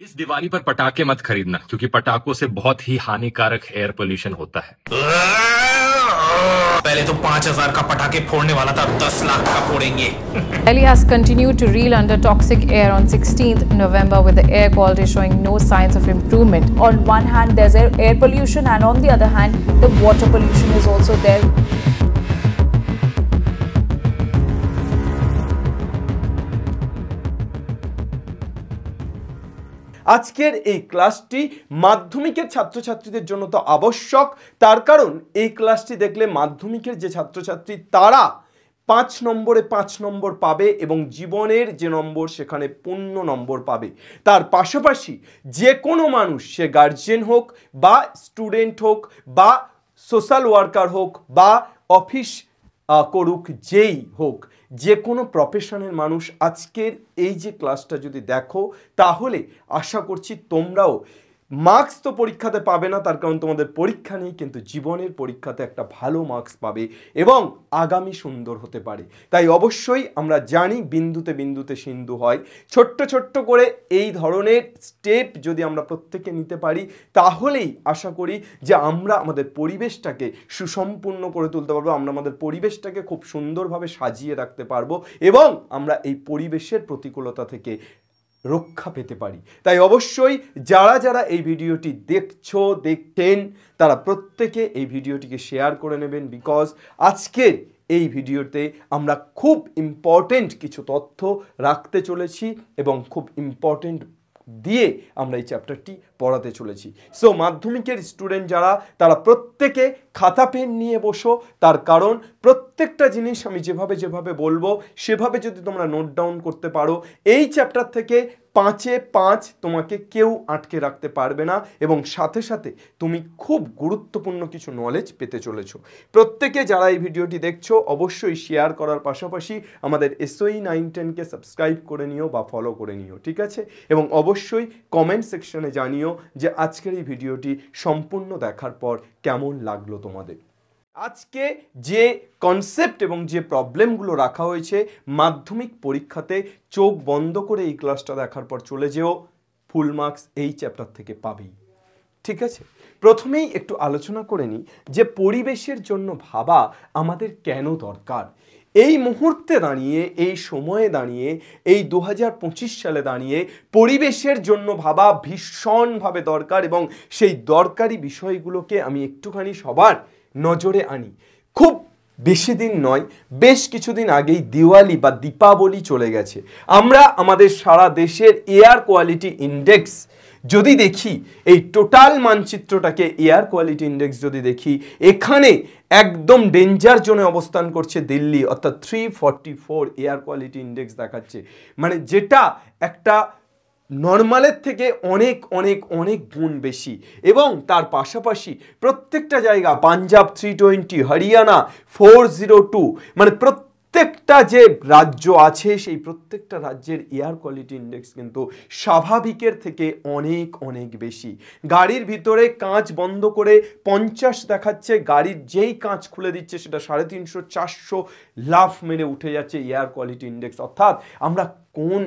इस दिवाली पर पटाखे मत खरीदना क्योंकि पटाखों से बहुत ही हानिकारक एयर पोल्यूशन होता है। पहले तो 5,000 का पटाखे फोड़ने वाला था, 10 लाख का फोड़ेंगे। Delhi has continued to reel under toxic air on 16th November with the air quality showing no signs of improvement. On one hand, there's air pollution, and on the other hand, the water pollution is also there. আজকের এই ক্লাসটি মাধ্যমিকের ছাত্রছাত্রীদের জন্য তো আবশ্যক, তার কারণ এই ক্লাসটি দেখলে মাধ্যমিকের যে ছাত্রছাত্রী তারা 5 নম্বরে 5 নম্বর পাবে এবং জীবনের যে নম্বর সেখানে পূর্ণ নম্বর পাবে। তার পাশাপাশি যে কোনো মানুষ, সে গার্জিয়ান হোক বা স্টুডেন্ট হোক বা সোশ্যাল ওয়ার্কার হোক বা অফিস করুক, যেই হোক, যে কোনো প্রফেশনের মানুষ আজকের এই যে ক্লাসটা যদি দেখো তাহলে আশা করছি তোমরাও মার্কস তো পরীক্ষাতে পাবে না, তার কারণ তোমাদের পরীক্ষা নেই, কিন্তু জীবনের পরীক্ষাতে একটা ভালো মার্কস পাবে এবং আগামী সুন্দর হতে পারে। তাই অবশ্যই আমরা জানি বিন্দুতে বিন্দুতে সিন্ধু হয়। ছোট্ট ছোট্ট করে এই ধরনের স্টেপ যদি আমরা প্রত্যেকে নিতে পারি তাহলেই আশা করি যে আমরা আমাদের পরিবেশটাকে সুসম্পূর্ণ করে তুলতে পারবো, আমরা আমাদের পরিবেশটাকে খুব সুন্দরভাবে সাজিয়ে রাখতে পারবো এবং আমরা এই পরিবেশের প্রতিকূলতা থেকে রক্ষা পেতে পারি। তাই অবশ্যই যারা যারা এই ভিডিওটি দেখছেন তারা প্রত্যেকে এই ভিডিওটিকে শেয়ার করে নেবেন, বিকজ আজকের এই ভিডিওতে আমরা খুব ইম্পর্টেন্ট কিছু তথ্য রাখতে চলেছি এবং খুব ইম্পর্টেন্ট দিয়ে আমরা এই চ্যাপ্টারটি পড়াতে চলেছি। সো মাধ্যমিকের স্টুডেন্ট যারা, তারা প্রত্যেকে খাতা পেন নিয়ে বসো, তার কারণ প্রত্যেকটা জিনিস আমি যেভাবে যেভাবে বলবো সেভাবে যদি তোমরা নোট ডাউন করতে পারো, এই চ্যাপ্টার থেকে 5-এ 5 তোমাকে কেউ আটকে রাখতে পারবে না এবং সাথে সাথে তুমি খুব গুরুত্বপূর্ণ কিছু নলেজ পেতে চলেছো। প্রত্যেকে যারা এই ভিডিওটি দেখছো অবশ্যই শেয়ার করার পাশাপাশি আমাদের SOE 910কে সাবস্ক্রাইব করে নিও বা ফলো করে নিও, ঠিক আছে? এবং অবশ্যই কমেন্ট সেকশনে জানিও যে আজকের এই ভিডিওটি সম্পূর্ণ দেখার পর কেমন লাগলো তোমাদের। আজকে যে কনসেপ্ট এবং যে প্রবলেমগুলো রাখা হয়েছে মাধ্যমিক পরীক্ষাতে চোখ বন্ধ করে এই ক্লাসটা দেখার পর চলে যেও, ফুল মার্কস এই চ্যাপ্টার থেকে পাবেই, ঠিক আছে? প্রথমেই একটু আলোচনা করে নিই যে পরিবেশের জন্য ভাবা আমাদের কেন দরকার। এই মুহূর্তে দাঁড়িয়ে, এই সময়ে দাঁড়িয়ে, এই 2025 সালে দাঁড়িয়ে পরিবেশের জন্য ভাবা ভীষণভাবে দরকার এবং সেই দরকারি বিষয়গুলোকে আমি একটুখানি সবার নজরে আনি। খুব বেশি দিন নয়, বেশ কিছুদিন আগেই দিওয়ালি বা দীপাবলি চলে গেছে। আমরা আমাদের সারা দেশের এয়ার কোয়ালিটি ইন্ডেক্স যদি দেখি, এই টোটাল মানচিত্রটাকে এয়ার কোয়ালিটি ইন্ডেক্স যদি দেখি, এখানে একদম ডেঞ্জার জোনে অবস্থান করছে দিল্লি, অর্থাৎ 344 এয়ার কোয়ালিটি ইন্ডেক্স দেখাচ্ছে, মানে যেটা একটা নর্মালের থেকে অনেক অনেক অনেক গুণ বেশি। এবং তার পাশাপাশি প্রত্যেকটা জায়গা, পাঞ্জাব 320, হরিয়ানা 402, মানে প্রত্যেকটা যে রাজ্য আছে সেই প্রত্যেকটা রাজ্যের এয়ার কোয়ালিটি ইন্ডেক্স কিন্তু স্বাভাবিকের থেকে অনেক অনেক বেশি। গাড়ির ভিতরে কাঁচ বন্ধ করে 50 দেখাচ্ছে, গাড়ির যেই কাঁচ খুলে দিচ্ছে সেটা 350-400 লাফ মেরে উঠে যাচ্ছে এয়ার কোয়ালিটি ইন্ডেক্স। অর্থাৎ আমরা কোন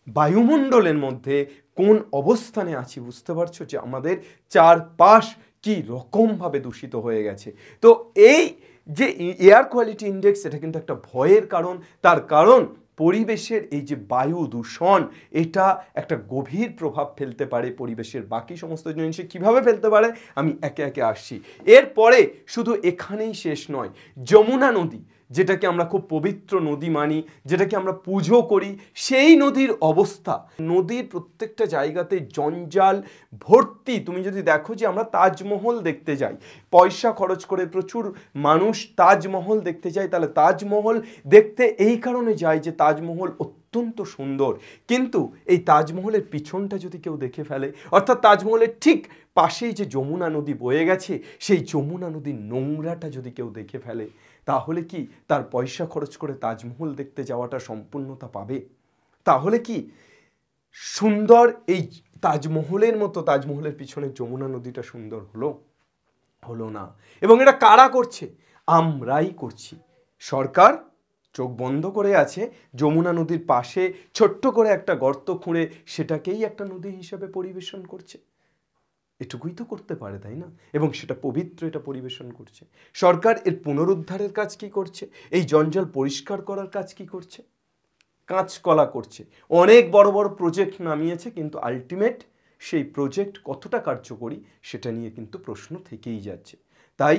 বায়ুমণ্ডলের মধ্যে কোন অবস্থানে আছি বুঝতে পারছো যে আমাদের চারপাশ কি রকমভাবে দূষিত হয়ে গেছে। তো এই যে এয়ার কোয়ালিটি ইন্ডেক্স, এটা কিন্তু একটা ভয়ের কারণ। তার কারণ পরিবেশের এই যে বায়ু দূষণ, এটা একটা গভীর প্রভাব ফেলতে পারে পরিবেশের বাকি সমস্ত জিনিসে। কীভাবে ফেলতে পারে আমি একে একে আসছি। এরপরে শুধু এখানেই শেষ নয়, যমুনা নদী, যেটাকে আমরা খুব পবিত্র নদী মানি, যেটাকে আমরা পুজো করি, সেই নদীর অবস্থা, নদীর প্রত্যেকটা জায়গাতে জঞ্জাল ভর্তি। তুমি যদি দেখো যে আমরা তাজমহল দেখতে যাই, পয়সা খরচ করে প্রচুর মানুষ তাজমহল দেখতে যায়, তাহলে তাজমহল দেখতে এই কারণে যায় যে তাজমহল অত্যন্ত সুন্দর, কিন্তু এই তাজমহলের পিছনটা যদি কেউ দেখে ফেলে, অর্থাৎ তাজমহলের ঠিক পাশেই যে যমুনা নদী বয়ে গেছে, সেই যমুনা নদীর নোংরাটা যদি কেউ দেখে ফেলে, তাহলে কি তার পয়সা খরচ করে তাজমহল দেখতে যাওয়াটা সম্পূর্ণতা পাবে? তাহলে কি সুন্দর এই তাজমহলের মতো তাজমহলের পিছনে যমুনা নদীটা সুন্দর হলো না। এবং এটা কারা করছে? আমরাই করছি। সরকার চোখ বন্ধ করে আছে, যমুনা নদীর পাশে ছোট্ট করে একটা গর্ত খুঁড়ে সেটাকেই একটা নদী হিসেবে পরিবেশন করছে। এটুকুই তো করতে পারে, তাই না? এবং সেটা পবিত্র, এটা পরিবেশন করছে। সরকার এর পুনরুদ্ধারের কাজ কি করছে? এই জঞ্জাল পরিষ্কার করার কাজ কি করছে? কাঁচকলা করছে। অনেক বড় বড় প্রজেক্ট নামিয়েছে, কিন্তু আলটিমেট সেই প্রজেক্ট কতটা কার্যকরী সেটা নিয়ে কিন্তু প্রশ্ন থেকেই যাচ্ছে। তাই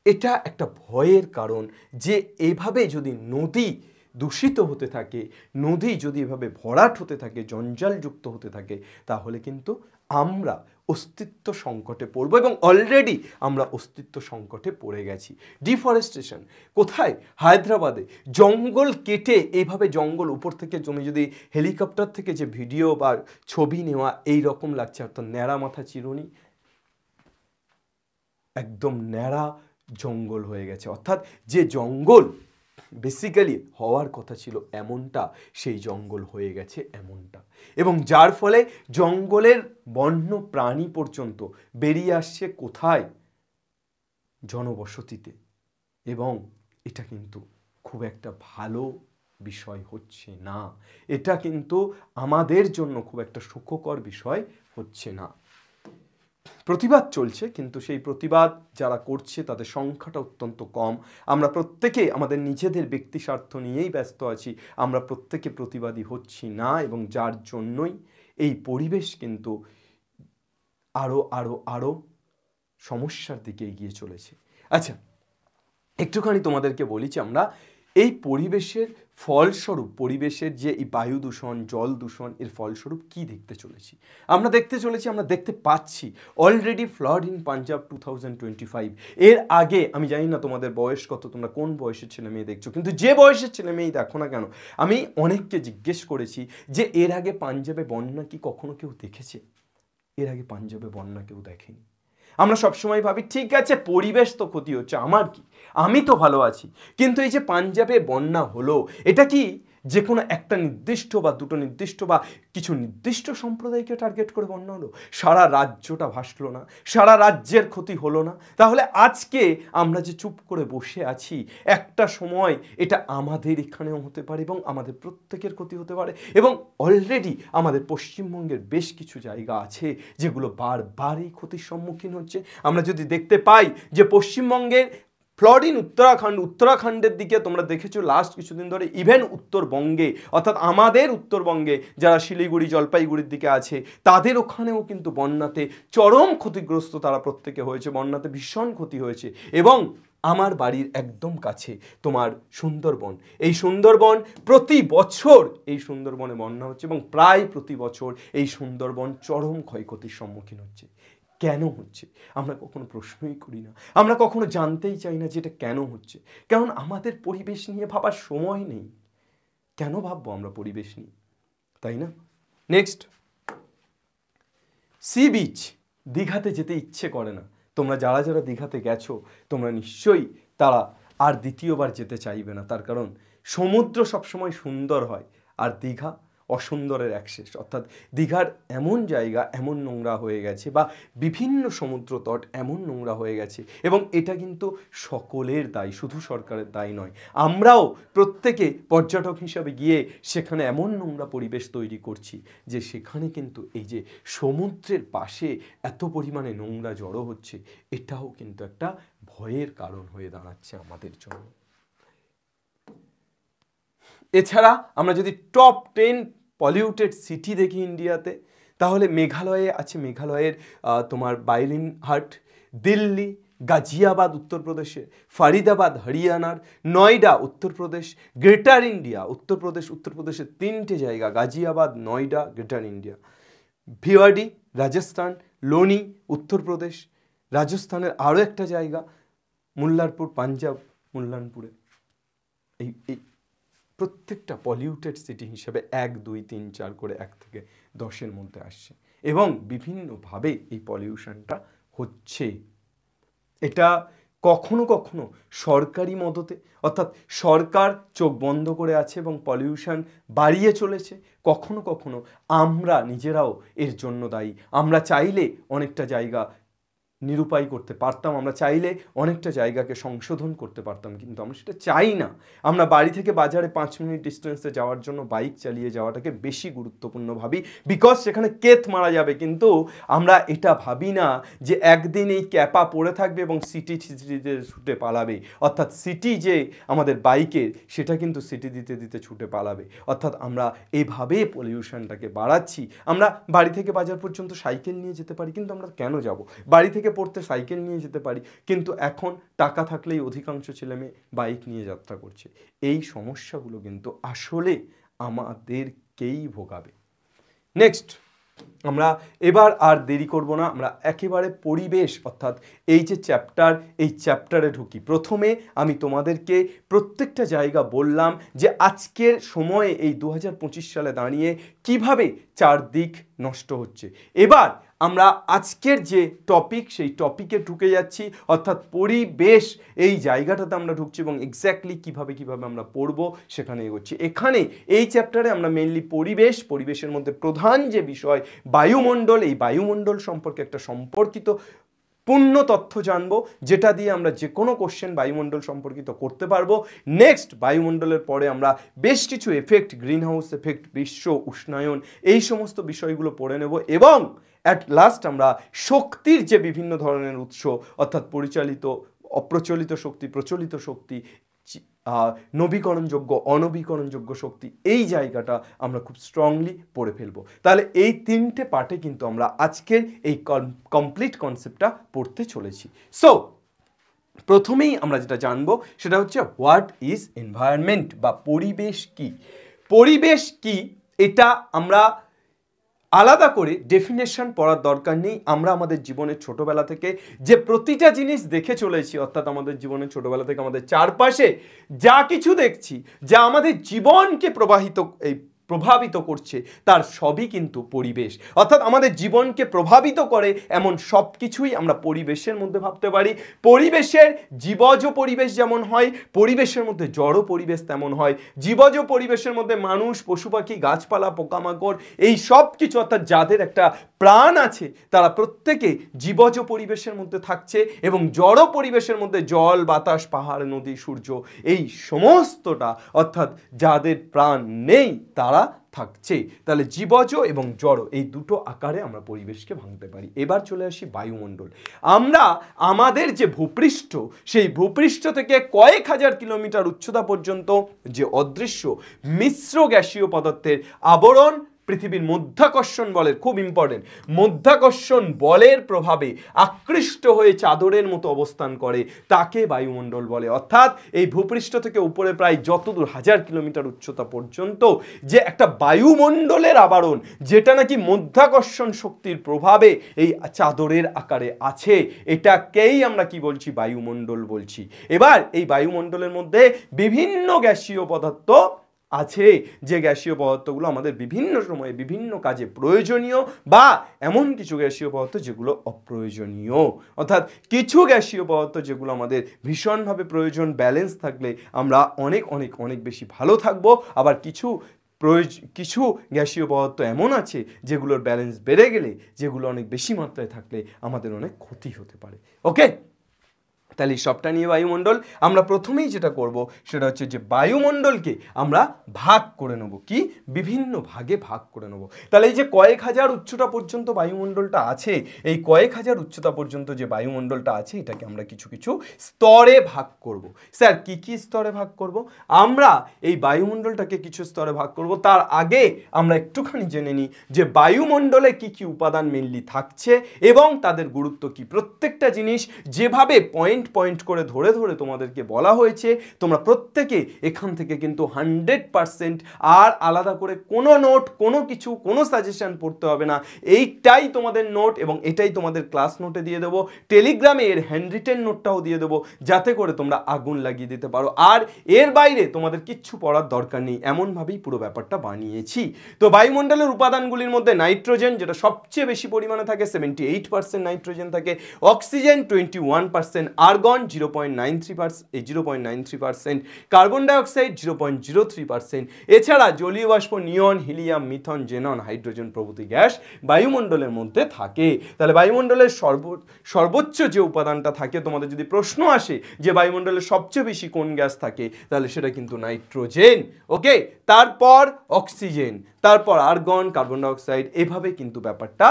এটা একটা ভয়ের কারণ যে এভাবে যদি নদী দূষিত হতে থাকে, নদী যদি এভাবে ভরাট হতে থাকে, জঞ্জালযুক্ত হতে থাকে, তাহলে কিন্তু আমরা অস্তিত্ব সংকটে পড়ব এবং অলরেডি আমরা অস্তিত্ব সংকটে পড়ে গেছি। ডিফরেস্টেশন কোথায়? হায়দ্রাবাদে জঙ্গল কেটে এইভাবে জঙ্গল উপর থেকে জমি, যদি হেলিকপ্টার থেকে যে ভিডিও বা ছবি নেওয়া এই রকম লাগছে, অর্থাৎ ন্যাড়া মাথা চিরুনি, একদম ন্যাড়া জঙ্গল হয়ে গেছে। অর্থাৎ যে জঙ্গল বেসিক্যালি হওয়ার কথা ছিল এমনটা, সেই জঙ্গল হয়ে গেছে এমনটা, এবং যার ফলে জঙ্গলের বন্য প্রাণী পর্যন্ত বেরিয়ে আসছে কোথায়? জনবসতিতে। এবং এটা কিন্তু খুব একটা ভালো বিষয় হচ্ছে না, এটা কিন্তু আমাদের জন্য খুব একটা সুখকর বিষয় হচ্ছে না। প্রতিবাদ চলছে, কিন্তু সেই প্রতিবাদ যারা করছে তাদের সংখ্যাটা অত্যন্ত কম। আমরা প্রত্যেকে আমাদের নিজেদের ব্যক্তি স্বার্থ নিয়েই ব্যস্ত আছি, আমরা প্রত্যেকে প্রতিবাদী হচ্ছি না, এবং যার জন্যই এই পরিবেশ কিন্তু আরো আরো আরো সমস্যার দিকে এগিয়ে চলেছে। আচ্ছা, একটুখানি তোমাদেরকে বলি যে আমরা এই পরিবেশের ফলস্বরূপ, পরিবেশের যে এই বায়ু দূষণ, জল দূষণ, এর ফলস্বরূপ কি দেখতে চলেছি? আমরা দেখতে পাচ্ছি অলরেডি ফ্লাড ইন পাঞ্জাব 2025। এর আগে আমি জানি না তোমাদের বয়স কত, তোমরা কোন বয়সের ছেলে মেয়ে দেখছো, কিন্তু যে বয়সের ছেলে মেয়ে দেখো না কেন, আমি অনেককে জিজ্ঞেস করেছি যে এর আগে পাঞ্জাবে বন্যা কি কখনো কেউ দেখেছে? এর আগে পাঞ্জাবে বন্যা কেউ দেখেনি। আমরা সবসময় ভাবি ঠিক আছে পরিবেশ তো ক্ষতি হচ্ছে, আমার কি, আমি তো ভালো আছি। কিন্তু এই যে পাঞ্জাবে বন্যা হলো, এটা কি যে কোনো একটা নির্দিষ্ট বা দুটো নির্দিষ্ট বা কিছু নির্দিষ্ট সম্প্রদায়কে টার্গেট করে বন্যা হলো? সারা রাজ্যটা ভাসলো না? সারা রাজ্যের ক্ষতি হলো না? তাহলে আজকে আমরা যে চুপ করে বসে আছি, একটা সময় এটা আমাদের এখানেও হতে পারে এবং আমাদের প্রত্যেকের ক্ষতি হতে পারে। এবং অলরেডি আমাদের পশ্চিমবঙ্গের বেশ কিছু জায়গা আছে যেগুলো বারবার এই ক্ষতির সম্মুখীন হচ্ছে। আমরা যদি দেখতে পাই যে পশ্চিমবঙ্গের ফ্লাড ইন উত্তরাখণ্ডের দিকে তোমরা দেখেছো লাস্ট কিছুদিন ধরে, ইভেন উত্তরবঙ্গে, অর্থাৎ আমাদের উত্তরবঙ্গে যারা শিলিগুড়ি জলপাইগুড়ির দিকে আছে, তাদের ওখানেও কিন্তু বন্যাতে চরম ক্ষতিগ্রস্ত তারা প্রত্যেকে হয়েছে, বন্যাতে ভীষণ ক্ষতি হয়েছে। এবং আমার বাড়ির একদম কাছে তোমার সুন্দরবন, এই সুন্দরবন প্রতি বছর এই সুন্দরবনে বন্যা হচ্ছে এবং প্রায় প্রতি বছর এই সুন্দরবন চরম ক্ষয়ক্ষতির সম্মুখীন হচ্ছে। কেন হচ্ছে আমরা কখনো প্রশ্নই করি না, আমরা কখনো জানতেই চাই না যে এটা কেন হচ্ছে। কারণ আমাদের পরিবেশ নিয়ে ভাবার সময় নেই। কেন ভাববো আমরা পরিবেশ নিয়ে, তাই না? Next, sea beach. দীঘাতে যেতে ইচ্ছে করে না। তোমরা যারা যারা দীঘাতে গেছো, তোমরা নিশ্চয়ই তারা আর দ্বিতীয়বার যেতে চাইবে না। তার কারণ সমুদ্র সবসময় সুন্দর হয়, আর দীঘা অসুন্দরের অ্যাক্সেস। অর্থাৎ দীঘার এমন জায়গা এমন নোংরা হয়ে গেছে, বা বিভিন্ন সমুদ্র তট এমন নোংরা হয়ে গেছে, এবং এটা কিন্তু সকলের দায়, শুধু সরকারের দায় নয়। আমরাও প্রত্যেকে পর্যটক হিসাবে গিয়ে সেখানে এমন নোংরা পরিবেশ তৈরি করছি যে সেখানে কিন্তু এই যে সমুদ্রের পাশে এত পরিমাণে নোংরা জড়ো হচ্ছে, এটাও কিন্তু একটা ভয়ের কারণ হয়ে দাঁড়াচ্ছে আমাদের জন্য। এছাড়া আমরা যদি টপ 10 পলিউটেড সিটি দেখি ইন্ডিয়াতে, তাহলে মেঘালয়ে আছে, মেঘালয়ের তোমার বাইলিনহাট, দিল্লি, গাজিয়াবাদ উত্তরপ্রদেশে, ফরিদাবাদ হরিয়ানার, নয়ডা উত্তরপ্রদেশ, গ্রেটার ইন্ডিয়া উত্তরপ্রদেশের 3টে জায়গা, গাজিয়াবাদ, নয়ডা, গ্রেটার ইন্ডিয়া, ভিওয়াডি রাজস্থান, লোনি উত্তরপ্রদেশ, রাজস্থানের আরও একটা জায়গা মুল্লারপুর পাঞ্জাব, মুল্লানপুরে। এই প্রত্যেকটা পলিউটেড সিটি হিসেবে 1, 2, 3, 4 করে 1 থেকে 10-এর মধ্যে আসছে, এবং বিভিন্নভাবে এই পলিউশনটা হচ্ছে। এটা কখনো কখনো সরকারি মদতে, অর্থাৎ সরকার চোখ বন্ধ করে আছে এবং পলিউশন বাড়িয়ে চলেছে। কখনো কখনো আমরা নিজেরাও এর জন্য দায়ী। আমরা চাইলে অনেকটা জায়গা নিরুপায় করতে পারতাম, আমরা চাইলে অনেকটা জায়গাকে সংশোধন করতে পারতাম, কিন্তু আমরা সেটা চাই না। আমরা বাড়ি থেকে বাজারে 5 মিনিট ডিস্টেন্সে যাওয়ার জন্য বাইক চালিয়ে যাওয়াটাকে বেশি গুরুত্বপূর্ণ ভাবি, বিকজ সেখানে কেত মারা যাবে। কিন্তু আমরা এটা ভাবি না যে একদিন এই ক্যাপা পড়ে থাকবে এবং সিটিতে ছুটে পালাবে, অর্থাৎ সিটি যে আমাদের বাইকের সেটা কিন্তু সিটি দিতে দিতে ছুটে পালাবে। অর্থাৎ আমরা এইভাবে পলিউশনটাকে বাড়াচ্ছি। আমরা বাড়ি থেকে বাজার পর্যন্ত সাইকেল নিয়ে যেতে পারি, কিন্তু আমরা কেন যাব? বাড়ি থেকে পড়তে সাইকেল নিয়ে যেতে পারি, কিন্তু এখন টাকা থাকলেই অধিকাংশ ছেলেমেয়ে বাইক নিয়ে যাত্রা করছে। এই সমস্যাগুলো কিন্তু আসলে আমাদেরকেই ভোগাবে। নেক্সট, আমরা এবার আর দেরি করব না, আমরা একেবারে পরিবেশ অর্থাৎ এই যে চ্যাপ্টার, এই চ্যাপ্টারে ঢুকি। প্রথমে আমি তোমাদেরকে প্রত্যেকটা জায়গা বললাম যে আজকের সময়ে এই 2025 সালে দাঁড়িয়ে কিভাবে চারদিক নষ্ট হচ্ছে। এবার আমরা আজকের যে টপিক, সেই টপিকে ঢুকে যাচ্ছি, অর্থাৎ পরিবেশ এই জায়গাটাতে আমরা ঢুকছি এবং এক্স্যাক্টলি কিভাবে আমরা পড়বো সেখানে এগোচ্ছি। এখানে এই চ্যাপ্টারে আমরা মেইনলি পরিবেশের মধ্যে প্রধান যে বিষয় বায়ুমণ্ডল, এই বায়ুমণ্ডল সম্পর্কে একটা সম্পর্কিত পূর্ণ তথ্য জানবো, যেটা দিয়ে আমরা যে কোনো কোশ্চেন বায়ুমণ্ডল সম্পর্কিত করতে পারবো। নেক্সট, বায়ুমণ্ডলের পরে আমরা বেশ কিছু এফেক্ট, গ্রিন হাউস এফেক্ট, বিশ্ব উষ্ণায়ন, এই সমস্ত বিষয়গুলো পড়ে নেব এবং অ্যাট লাস্ট আমরা শক্তির যে বিভিন্ন ধরনের উৎস, অর্থাৎ পরিচালিত, অপ্রচলিত শক্তি, প্রচলিত শক্তি, নবীকরণযোগ্য, অনবীকরণযোগ্য শক্তি, এই জায়গাটা আমরা খুব স্ট্রংলি পড়ে ফেলবো। তাহলে এই 3টে পার্টে কিন্তু আমরা আজকের এই কমপ্লিট কনসেপ্টটা পড়তে চলেছি। সো প্রথমেই আমরা যেটা জানবো সেটা হচ্ছে হোয়াট ইজ এনভায়রনমেন্ট বা পরিবেশ কি। পরিবেশ কি এটা আমরা আলাদা করে ডেফিনেশন পড়ার দরকার নেই। আমরা আমাদের জীবনের ছোটবেলা থেকে যে প্রতিটা জিনিস দেখে চলেছি, অর্থাৎ আমাদের জীবনের ছোটবেলা থেকে আমাদের চারপাশে যা কিছু দেখছি, যা আমাদের জীবনকে প্রভাবিত করছে, তার সবই কিন্তু পরিবেশ। অর্থাৎ আমাদের জীবনকে প্রভাবিত করে এমন সব কিছুই আমরা পরিবেশের মধ্যে ভাবতে পারি। পরিবেশের জীবজ পরিবেশ যেমন হয়, পরিবেশের মধ্যে জড় পরিবেশ তেমন হয়। জীবজ পরিবেশের মধ্যে মানুষ, পশু পাখি, গাছপালা, পোকামাকড়, এই সব কিছু, অর্থাৎ যাদের একটা প্রাণ আছে, তারা প্রত্যেকে জীবজ পরিবেশের মধ্যে থাকছে। এবং জড় পরিবেশের মধ্যে জল, বাতাস, পাহাড়, নদী, সূর্য, এই সমস্তটা, অর্থাৎ যাদের প্রাণ নেই তারা থাকছে। তাহলে জীবজ এবং জড়, এই দুটো আকারে আমরা পরিবেশকে ভাঙতে পারি। এবার চলে আসি বায়ুমণ্ডল। আমরা আমাদের যে ভূপৃষ্ঠ, সেই ভূপৃষ্ঠ থেকে কয়েক হাজার কিলোমিটার উচ্চতা পর্যন্ত যে অদৃশ্য মিশ্র গ্যাসীয় পদার্থের আবরণ, পৃথিবীর মধ্যাকর্ষণ বলের, খুব ইম্পর্টেন্ট, মধ্যাকর্ষণ বলের প্রভাবে আকৃষ্ট হয়ে চাদরের মতো অবস্থান করে, তাকে বায়ুমণ্ডল বলে। অর্থাৎ এই ভূপৃষ্ঠ থেকে উপরে প্রায় যতদূর 1000 কিলোমিটার উচ্চতা পর্যন্ত যে একটা বায়ুমণ্ডলের আবরণ, যেটা নাকি মধ্যাকর্ষণ শক্তির প্রভাবে এই চাদরের আকারে আছে, এটাকেই আমরা কি বলছি? বায়ুমণ্ডল বলছি। এবার এই বায়ুমণ্ডলের মধ্যে বিভিন্ন গ্যাসীয় পদার্থ আছে, যে গ্যাসীয় পদার্থগুলো আমাদের বিভিন্ন সময়ে বিভিন্ন কাজে প্রয়োজনীয়, বা এমন কিছু গ্যাসীয় পদার্থ যেগুলো অপ্রয়োজনীয়। অর্থাৎ কিছু গ্যাসীয় পদার্থ যেগুলো আমাদের ভীষণভাবে প্রয়োজন, ব্যালেন্স থাকলে আমরা অনেক অনেক অনেক বেশি ভালো থাকবো। আবার কিছু গ্যাসীয় পদার্থ এমন আছে যেগুলোর ব্যালেন্স বেড়ে গেলে, যেগুলো অনেক বেশি মাত্রায় থাকলে আমাদের অনেক ক্ষতি হতে পারে। ওকে, তাহলে সবটা নিয়ে বায়ুমণ্ডল। আমরা প্রথমেই যেটা করব সেটা হচ্ছে যে বায়ুমণ্ডলকে আমরা ভাগ করে নেব, কি বিভিন্ন ভাগে ভাগ করে নেব। তাহলে এই যে কয়েক হাজার উচ্চতা পর্যন্ত বায়ুমণ্ডলটা আছে, এই কয়েক হাজার উচ্চতা পর্যন্ত যে বায়ুমণ্ডলটা আছে, এটাকে আমরা কিছু কিছু স্তরে ভাগ করব। স্যার কি কি স্তরে ভাগ করব? আমরা এই বায়ুমণ্ডলটাকে কিছু স্তরে ভাগ করব। তার আগে আমরা একটুখানি জেনে নিই যে বায়ুমণ্ডলে কি কি উপাদান মেনলি থাকছে এবং তাদের গুরুত্ব কি। প্রত্যেকটা জিনিস যেভাবে পয়েন্ট করে ধরে ধরে তোমাদেরকে বলা হয়েছে, তোমরা প্রত্যেকে এখান থেকে কিন্তু 100% আর আলাদা করে কোনো নোট, কোনো কিছু, কোনো সাজেশন পড়তে হবে না। এইটাই তোমাদের নোট এবং এটাই তোমাদের ক্লাস নোটে দিয়ে দেবো। টেলিগ্রামে এর হ্যান্ডরিটেন নোটটাও দিয়ে দেবো, যাতে করে তোমরা আগুন লাগিয়ে দিতে পারো। আর এর বাইরে তোমাদের কিচ্ছু পড়ার দরকার নেই, এমনভাবেই পুরো ব্যাপারটা বানিয়েছি। তো বায়ুমণ্ডলের উপাদানগুলির মধ্যে নাইট্রোজেন, যেটা সবচেয়ে বেশি পরিমাণে থাকে, 78% নাইট্রোজেন থাকে। অক্সিজেন 21%, আর্গন 0.93%, কার্বন ডাইঅক্সাইড 0.03%, এছাড়া জলীয় বাষ্প নিয়ন, হিলিয়াম, মিথন, জেনন, হাইড্রোজেন প্রভৃতি গ্যাস বায়ুমণ্ডলের মধ্যে থাকে। তাহলে বায়ুমণ্ডলের সর্বোচ্চ যে উপাদানটা থাকে, তোমাদের যদি প্রশ্ন আসে যে বায়ুমণ্ডলের সবচেয়ে বেশি কোন গ্যাস থাকে, তাহলে সেটা কিন্তু নাইট্রোজেন। ওকে, তারপর অক্সিজেন, তারপর আর্গন, কার্বন ডাইঅক্সাইড, এভাবে কিন্তু ব্যাপারটা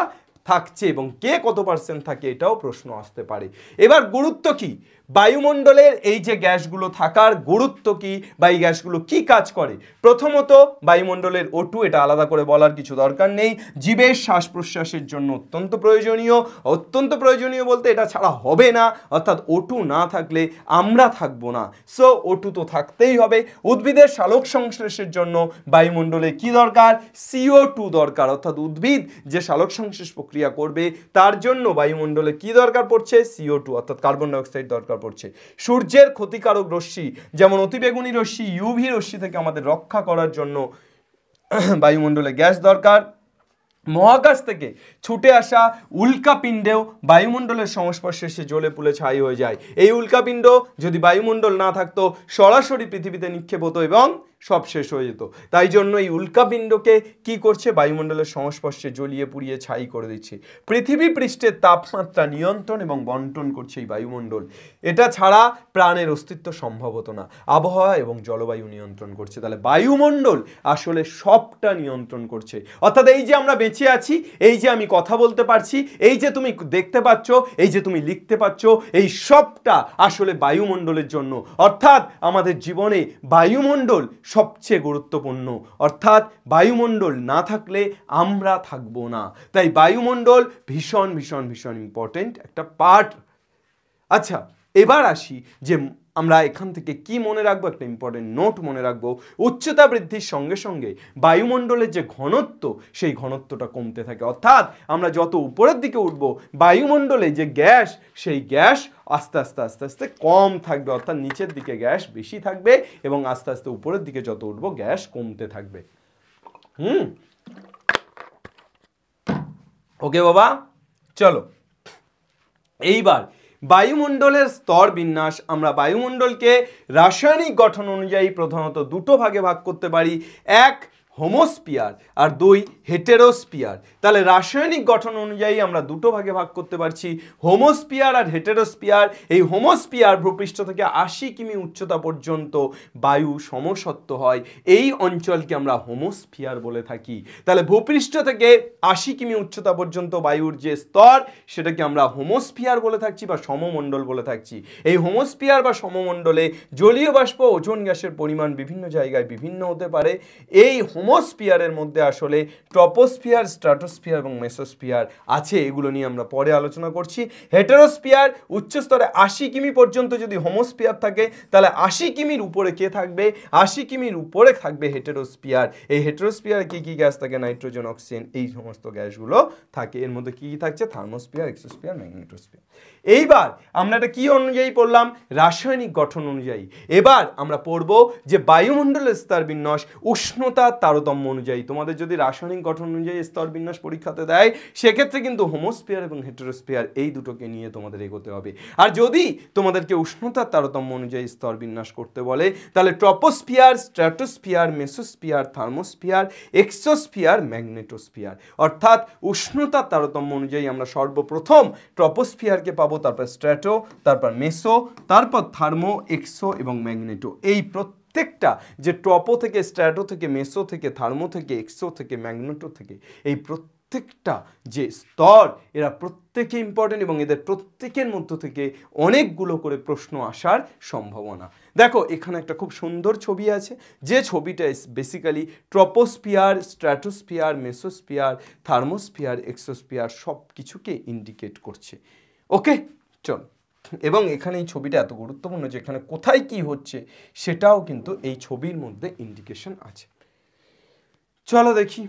থাকছে এবং কে কত পার্সেন্ট থাকে এটাও প্রশ্ন আসতে পারে। এবার গুরুত্ব কি, বায়ুমণ্ডলের এই যে গ্যাসগুলো থাকার গুরুত্ব কি বা এই গ্যাসগুলো কি কাজ করে? প্রথমত বায়ুমণ্ডলের O2, এটা আলাদা করে বলার কিছু দরকার নেই, জীবের শ্বাস প্রশ্বাসের জন্য অত্যন্ত প্রয়োজনীয় বলতে এটা ছাড়া হবে না, অর্থাৎ O2 না থাকলে আমরা থাকবো না। সো O2 তো থাকতেই হবে। উদ্ভিদের সালোক সংশ্লেষের জন্য বায়ুমণ্ডলে কি দরকার? CO2 দরকার, অর্থাৎ উদ্ভিদ যে সালোক সংশ্লেষ প্রক্রিয়া করবে তার জন্য বায়ুমণ্ডলে কি দরকার পড়ছে? CO2 অর্থাৎ কার্বন ডাইঅক্সাইড দরকার পড়ছে। সূর্যের ক্ষতিকারক রশ্মি যেমন অতিবেগুনি রশ্মি, UV রশ্মি থেকে আমাদের রক্ষা করার জন্য বায়ুমণ্ডলে গ্যাস দরকার। মহাকাশ থেকে ছুটে আসা উল্কাপিণ্ডেও বায়ুমণ্ডলের সংস্পর্শে এসে জ্বলে পুড়ে ছাই হয়ে যায়। এই উল্কাপিণ্ড যদি বায়ুমণ্ডল না থাকতো সরাসরি পৃথিবীতে নিক্ষেপ হতো এবং সব শেষ হয়ে যেত। তাই জন্য এই উল্কাপিণ্ডকে কি করছে? বায়ুমণ্ডলের সংস্পর্শে জ্বলিয়ে পুড়িয়ে ছাই করে দিচ্ছে। পৃথিবী পৃষ্ঠের তাপমাত্রা নিয়ন্ত্রণ এবং বন্টন করছে এই বায়ুমণ্ডল। এটা ছাড়া প্রাণের অস্তিত্ব সম্ভব হতো না। আবহাওয়া এবং জলবায়ু নিয়ন্ত্রণ করছে। তাহলে বায়ুমণ্ডল আসলে সবটা নিয়ন্ত্রণ করছে। অর্থাৎ এই যে আমরা বেঁচে আছি, এই যে আমি কথা বলতে পারছি, এই যে তুমি দেখতে পাচ্ছ, এই যে তুমি লিখতে পাচ্ছ, এই সবটা আসলে বায়ুমণ্ডলের জন্য। অর্থাৎ আমাদের জীবনে বায়ুমণ্ডল সবচেয়ে গুরুত্বপূর্ণ, অর্থাৎ বায়ুমণ্ডল না থাকলে আমরা থাকবো না। তাই বায়ুমণ্ডল ভীষণ ভীষণ ভীষণ ইম্পর্টেন্ট একটা পার্ট। আচ্ছা, এবার আসি যে আমরা এখান থেকে কি মনে রাখবো, একটা ইম্পর্টেন্ট নোট মনে রাখবো। উচ্চতা বৃদ্ধির সঙ্গে সঙ্গে বায়ুমণ্ডলের যে ঘনত্ব, সেই ঘনত্বটা কমতে থাকে। অর্থাৎ আমরা যত উপরের দিকে উঠব, বায়ুমণ্ডলে যে গ্যাস, সেই গ্যাস আস্তে আস্তে আস্তে আস্তে কম থাকবে। অর্থাৎ নিচের দিকে গ্যাস বেশি থাকবে এবং আস্তে আস্তে উপরের দিকে যত উঠবো গ্যাস কমতে থাকবে। ওকে বাবা, চলো এইবার বায়ুমণ্ডলের স্তর বিন্যাস। আমরা বায়ুমণ্ডলকে রাসায়নিক গঠন অনুযায়ী প্রধানত দুটো ভাগে ভাগ করতে পারি, এক হোমোস্পিয়ার আর দুই হেটেরোস্পিয়ার। তাহলে রাসায়নিক গঠন অনুযায়ী আমরা দুটো ভাগে ভাগ করতে পারছি, হোমোস্পিয়ার আর হেটেরোস্পিয়ার। এই হোমোস্পিয়ার ভূপৃষ্ঠ থেকে 80 কিমি উচ্চতা পর্যন্ত বায়ু সমসত্ব হয়, এই অঞ্চলকে আমরা হোমোস্পিয়ার বলে থাকি। তাহলে ভূপৃষ্ঠ থেকে 80 কিমি উচ্চতা পর্যন্ত বায়ুর যে স্তর, সেটাকে আমরা হোমোস্পিয়ার বলে থাকছি বা সমমণ্ডল বলে থাকছি। এই হোমোস্পিয়ার বা সমমণ্ডলে জলীয় বাষ্প, ওজোন গ্যাসের পরিমাণ বিভিন্ন জায়গায় বিভিন্ন হতে পারে। এই হোমোস্পিয়ারের মধ্যে আসলে ট্রপোস্ফিয়ার, স্ট্র্যাটোস্ফিয়ার এবং মেসোস্ফিয়ার আছে, এগুলো নিয়ে আমরা পরে আলোচনা করছি। হেটেরোস্ফিয়ার উচ্চস্তরে 80 কিমি পর্যন্ত যদি হোমোস্ফিয়ার থাকে, তাহলে 80 কিমির উপরে কে থাকবে? 80 কিমির উপরে থাকবে হেটেরোস্ফিয়ার। এই হেটেরোস্ফিয়ারে কি কি গ্যাস থাকে? নাইট্রোজেন, অক্সিজেন, এই সমস্ত গ্যাসগুলো থাকে। এর মধ্যে কি কি থাকছে? Thermosphere, exosphere, magnetosphere. এইবার আমরা এটা কি অনুযায়ী পড়লাম? রাসায়নিক গঠন অনুযায়ী। এবার আমরা পড়ব যে বায়ুমণ্ডলের স্তর বিন্যাস উষ্ণতা তারতম্য অনুযায়ী। তোমাদের যদি রাসায়নিক গঠন অনুযায়ী স্তর বিন্যাস পরীক্ষাতে দেয়, সেক্ষেত্রে কিন্তু হোমোস্ফিয়ার এবং হেটেরোস্ফিয়ার এই দুটোকে নিয়ে তোমাদের এগোতে হবে। আর যদি তোমাদেরকে উষ্ণতার তারতম্য অনুযায়ী স্তর বিন্যাস করতে বলে, তাহলে troposphere, stratosphere, mesosphere, thermosphere, exosphere, magnetosphere. অর্থাৎ উষ্ণতার তারতম্য অনুযায়ী আমরা সর্বপ্রথম ট্রপোস্ফিয়ারকে পাবো, তারপর স্ট্র্যাটো, তারপর মেসো, তারপর থার্মো, এক্সো এবং ম্যাগনেটো। এই প্রত্যেকটা যে ট্রপো থেকে, স্ট্র্যাটো থেকে, মেসো থেকে, থার্মো থেকে, এক্সো থেকে, ম্যাগনেটো থেকে, এই প্রত্যেকটা যে স্তর, এরা প্রত্যেকে ইম্পর্টেন্ট এবং এদের প্রত্যেকের মধ্য থেকে অনেকগুলো করে প্রশ্ন আসার সম্ভাবনা। দেখো এখানে একটা খুব সুন্দর ছবি আছে, যে ছবিটা basically troposphere, stratosphere, mesosphere, thermosphere, exosphere সব কিছুকে ইন্ডিকেট করছে। ওকে, চল। এবং এখানে এই ছবিটা এত গুরুত্বপূর্ণ যে এখানে কোথায় কি হচ্ছে সেটাও কিন্তু এই ছবির মধ্যে ইন্ডিকেশন আছে। চলো দেখি।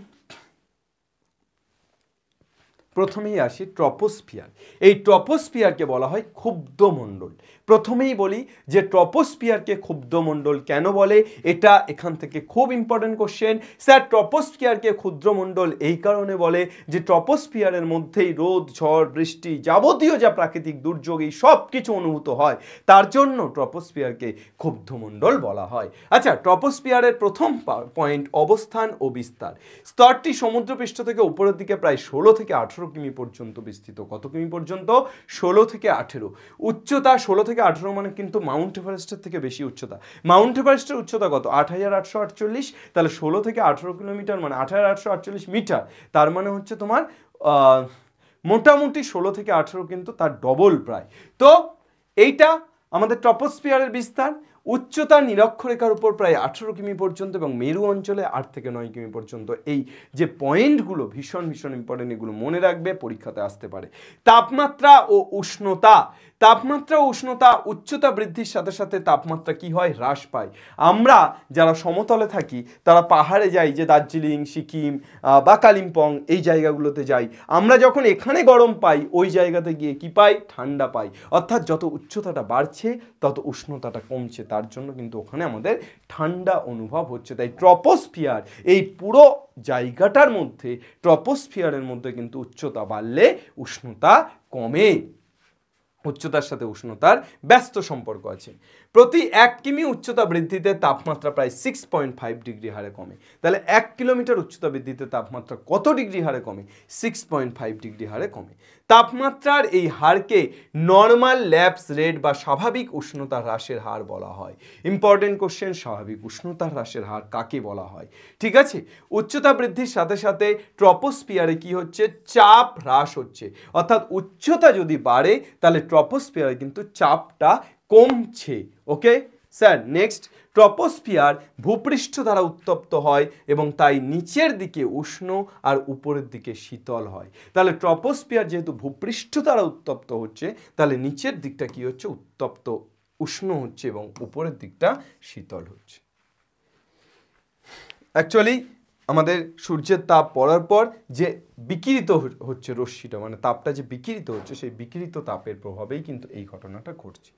প্রথমেই আসি ট্রপোস্ফিয়ার। এই ট্রপোস্ফিয়ারকে বলা হয় ক্ষুব্ধমণ্ডল। প্রথমেই বলি যে ট্রপোস্ফিয়ারকে ক্ষুব্ধমণ্ডল কেন বলে, এটা এখান থেকে খুব ইম্পর্টেন্ট কোশ্চেন। স্যার ট্রপোস্ফিয়ারকে ক্ষুদ্রমণ্ডল এই কারণে বলে যে ট্রপোস্ফিয়ারের মধ্যেই রোদ, ঝড়, বৃষ্টি, যাবতীয় যা প্রাকৃতিক দুর্যোগ এই সব কিছু অনুভূত হয়, তার জন্য ট্রপোস্ফিয়ারকে ক্ষুব্ধমণ্ডল বলা হয়। আচ্ছা, ট্রপোস্ফিয়ারের প্রথম পয়েন্ট অবস্থান ও বিস্তার। স্তরটি সমুদ্রপৃষ্ঠ থেকে উপরের দিকে প্রায় 16 থেকে 18 কিমি পর্যন্ত বিস্তৃত। কত কিমি পর্যন্ত? 16 থেকে 18। উচ্চতা 16 থেকে 18 মানে কিন্তু মাউন্ট এভারেস্টের থেকে বেশি উচ্চতা। মাউন্ট এভারেস্টের উচ্চতা কত? 8848। তাহলে 16 থেকে 18 কিলোমিটার মানে 8848 মিটার। তার মানে হচ্ছে তোমার মোটামুটি 16 থেকে 18 কিন্তু তার ডবল প্রায়। তো এইটা আমাদের ট্রপোস্ফিয়ারের বিস্তার। উচ্চতা নিরক্ষরেখার উপর প্রায় 18 কিমি পর্যন্ত এবং মেরু অঞ্চলে 8 থেকে 9 কিমি পর্যন্ত। এই যে পয়েন্টগুলো ভীষণ ভীষণ ইম্পর্টেন্ট, এগুলো মনে রাখবে, পরীক্ষাতে আসতে পারে। তাপমাত্রা ও উষ্ণতা। তাপমাত্রা ও উষ্ণতা, উচ্চতা বৃদ্ধির সাথে সাথে তাপমাত্রা কি হয়? হ্রাস পায়। আমরা যারা সমতলে থাকি তারা পাহাড়ে যাই, যে দার্জিলিং, সিকিম বা কালিম্পং এই জায়গাগুলোতে যাই, আমরা যখন এখানে গরম পাই ওই জায়গাতে গিয়ে কি পাই? ঠান্ডা পাই। অর্থাৎ যত উচ্চতাটা বাড়ছে তত উষ্ণতাটা কমছে, তার জন্য কিন্তু ওখানে আমাদের ঠান্ডা অনুভব হচ্ছে। তাই ট্রপোস্ফিয়ার এই পুরো জায়গাটার মধ্যে, ট্রপোস্ফিয়ারের মধ্যে কিন্তু উচ্চতা বাড়লে উষ্ণতা কমে। উচ্চতার সাথে উষ্ণতার ব্যস্ত সম্পর্ক আছে। প্রতি 1 কিমি উচ্চতা বৃদ্ধিতে তাপমাত্রা প্রায় 6.5 ডিগ্রি হারে কমে। তাহলে 1 কিলোমিটার উচ্চতা বৃদ্ধিতে তাপমাত্রা কত ডিগ্রি হারে কমে? 6.5 ডিগ্রি হারে কমে। তাপমাত্রার এই হারকে নর্মাল ল্যাপস রেট বা স্বাভাবিক উষ্ণতা হ্রাসের হার বলা হয়। ইম্পর্টেন্ট কোশ্চেন, স্বাভাবিক উষ্ণতা হ্রাসের হার কাকে বলা হয়? ঠিক আছে, উচ্চতা বৃদ্ধির সাথে সাথে ট্রপোস্ফিয়ারে কি হচ্ছে? চাপ হ্রাস হচ্ছে। অর্থাৎ উচ্চতা যদি বাড়ে তাহলে ট্রপোস্ফিয়ারে কিন্তু চাপটা কমছে। ওকে স্যার, নেক্সট, ট্রপোস্ফিয়ার ভূপৃষ্ঠ দ্বারা উত্তপ্ত হয় এবং তাই নিচের দিকে উষ্ণ আর উপরের দিকে শীতল হয়। তাহলে ট্রপোস্ফিয়ার যেহেতু ভূপৃষ্ঠ দ্বারা উত্তপ্ত হচ্ছে, তাহলে নিচের দিকটা কি হচ্ছে? উত্তপ্ত, উষ্ণ হচ্ছে এবং উপরের দিকটা শীতল হচ্ছে। অ্যাকচুয়ালি আমাদের সূর্যের তাপ পড়ার পর যে বিকিরিত হচ্ছে রশ্মিটা, মানে তাপটা যে বিকিরিত হচ্ছে, সেই বিকিরিত তাপের প্রভাবেই কিন্তু এই ঘটনাটা ঘটছে।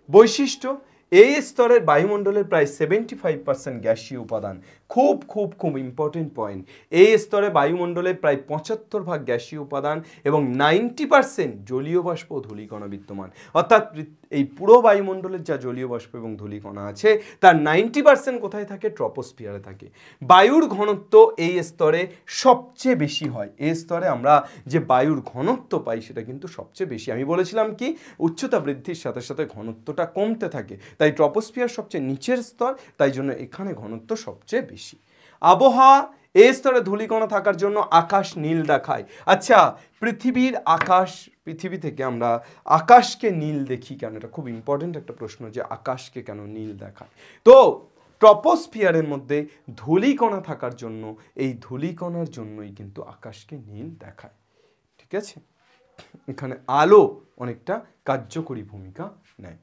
বৈশিষ্ট্য, এই স্তরের বায়ুমণ্ডলের প্রায় 75% গ্যাসীয় উপাদান। খুব খুব খুব ইম্পর্টেন্ট পয়েন্ট। এই স্তরে বায়ুমণ্ডলে প্রায় 75% গ্যাসীয় উপাদান এবং 90% জলীয় বাষ্প ও ধূলিকণা বিদ্যমান। অর্থাৎ এই পুরো বায়ুমণ্ডলের যা জলীয় বাষ্প এবং ধূলিকণা আছে তার 90% কোথায় থাকে? ট্রপোস্ফিয়ারে থাকে। বায়ুর ঘনত্ব এই স্তরে সবচেয়ে বেশি হয়। এই স্তরে আমরা যে বায়ুর ঘনত্ব পাই সেটা কিন্তু সবচেয়ে বেশি। আমি বলেছিলাম কি, উচ্চতা বৃদ্ধির সাথে সাথে ঘনত্বটা কমতে থাকে, তাই ট্রপোস্ফিয়ার সবচেয়ে নিচের স্তর, তাই জন্য এখানে ঘনত্ব সবচেয়ে বেশি। আবহাওয়া, এই স্তরে ধূলিকণা থাকার জন্য আকাশ নীল দেখায়। আচ্ছা, পৃথিবীর আকাশ, পৃথিবী থেকে আমরা আকাশকে নীল দেখি কেন? এটা খুব ইম্পর্টেন্ট একটা প্রশ্ন, যে আকাশকে কেন নীল দেখায়। তো ট্রপোস্ফিয়ারের মধ্যে ধূলিকণা থাকার জন্য, এই ধূলিকণার জন্যই কিন্তু আকাশকে নীল দেখায়। ঠিক আছে, এখানে আলো অনেকটা কার্যকরী ভূমিকা নেয়।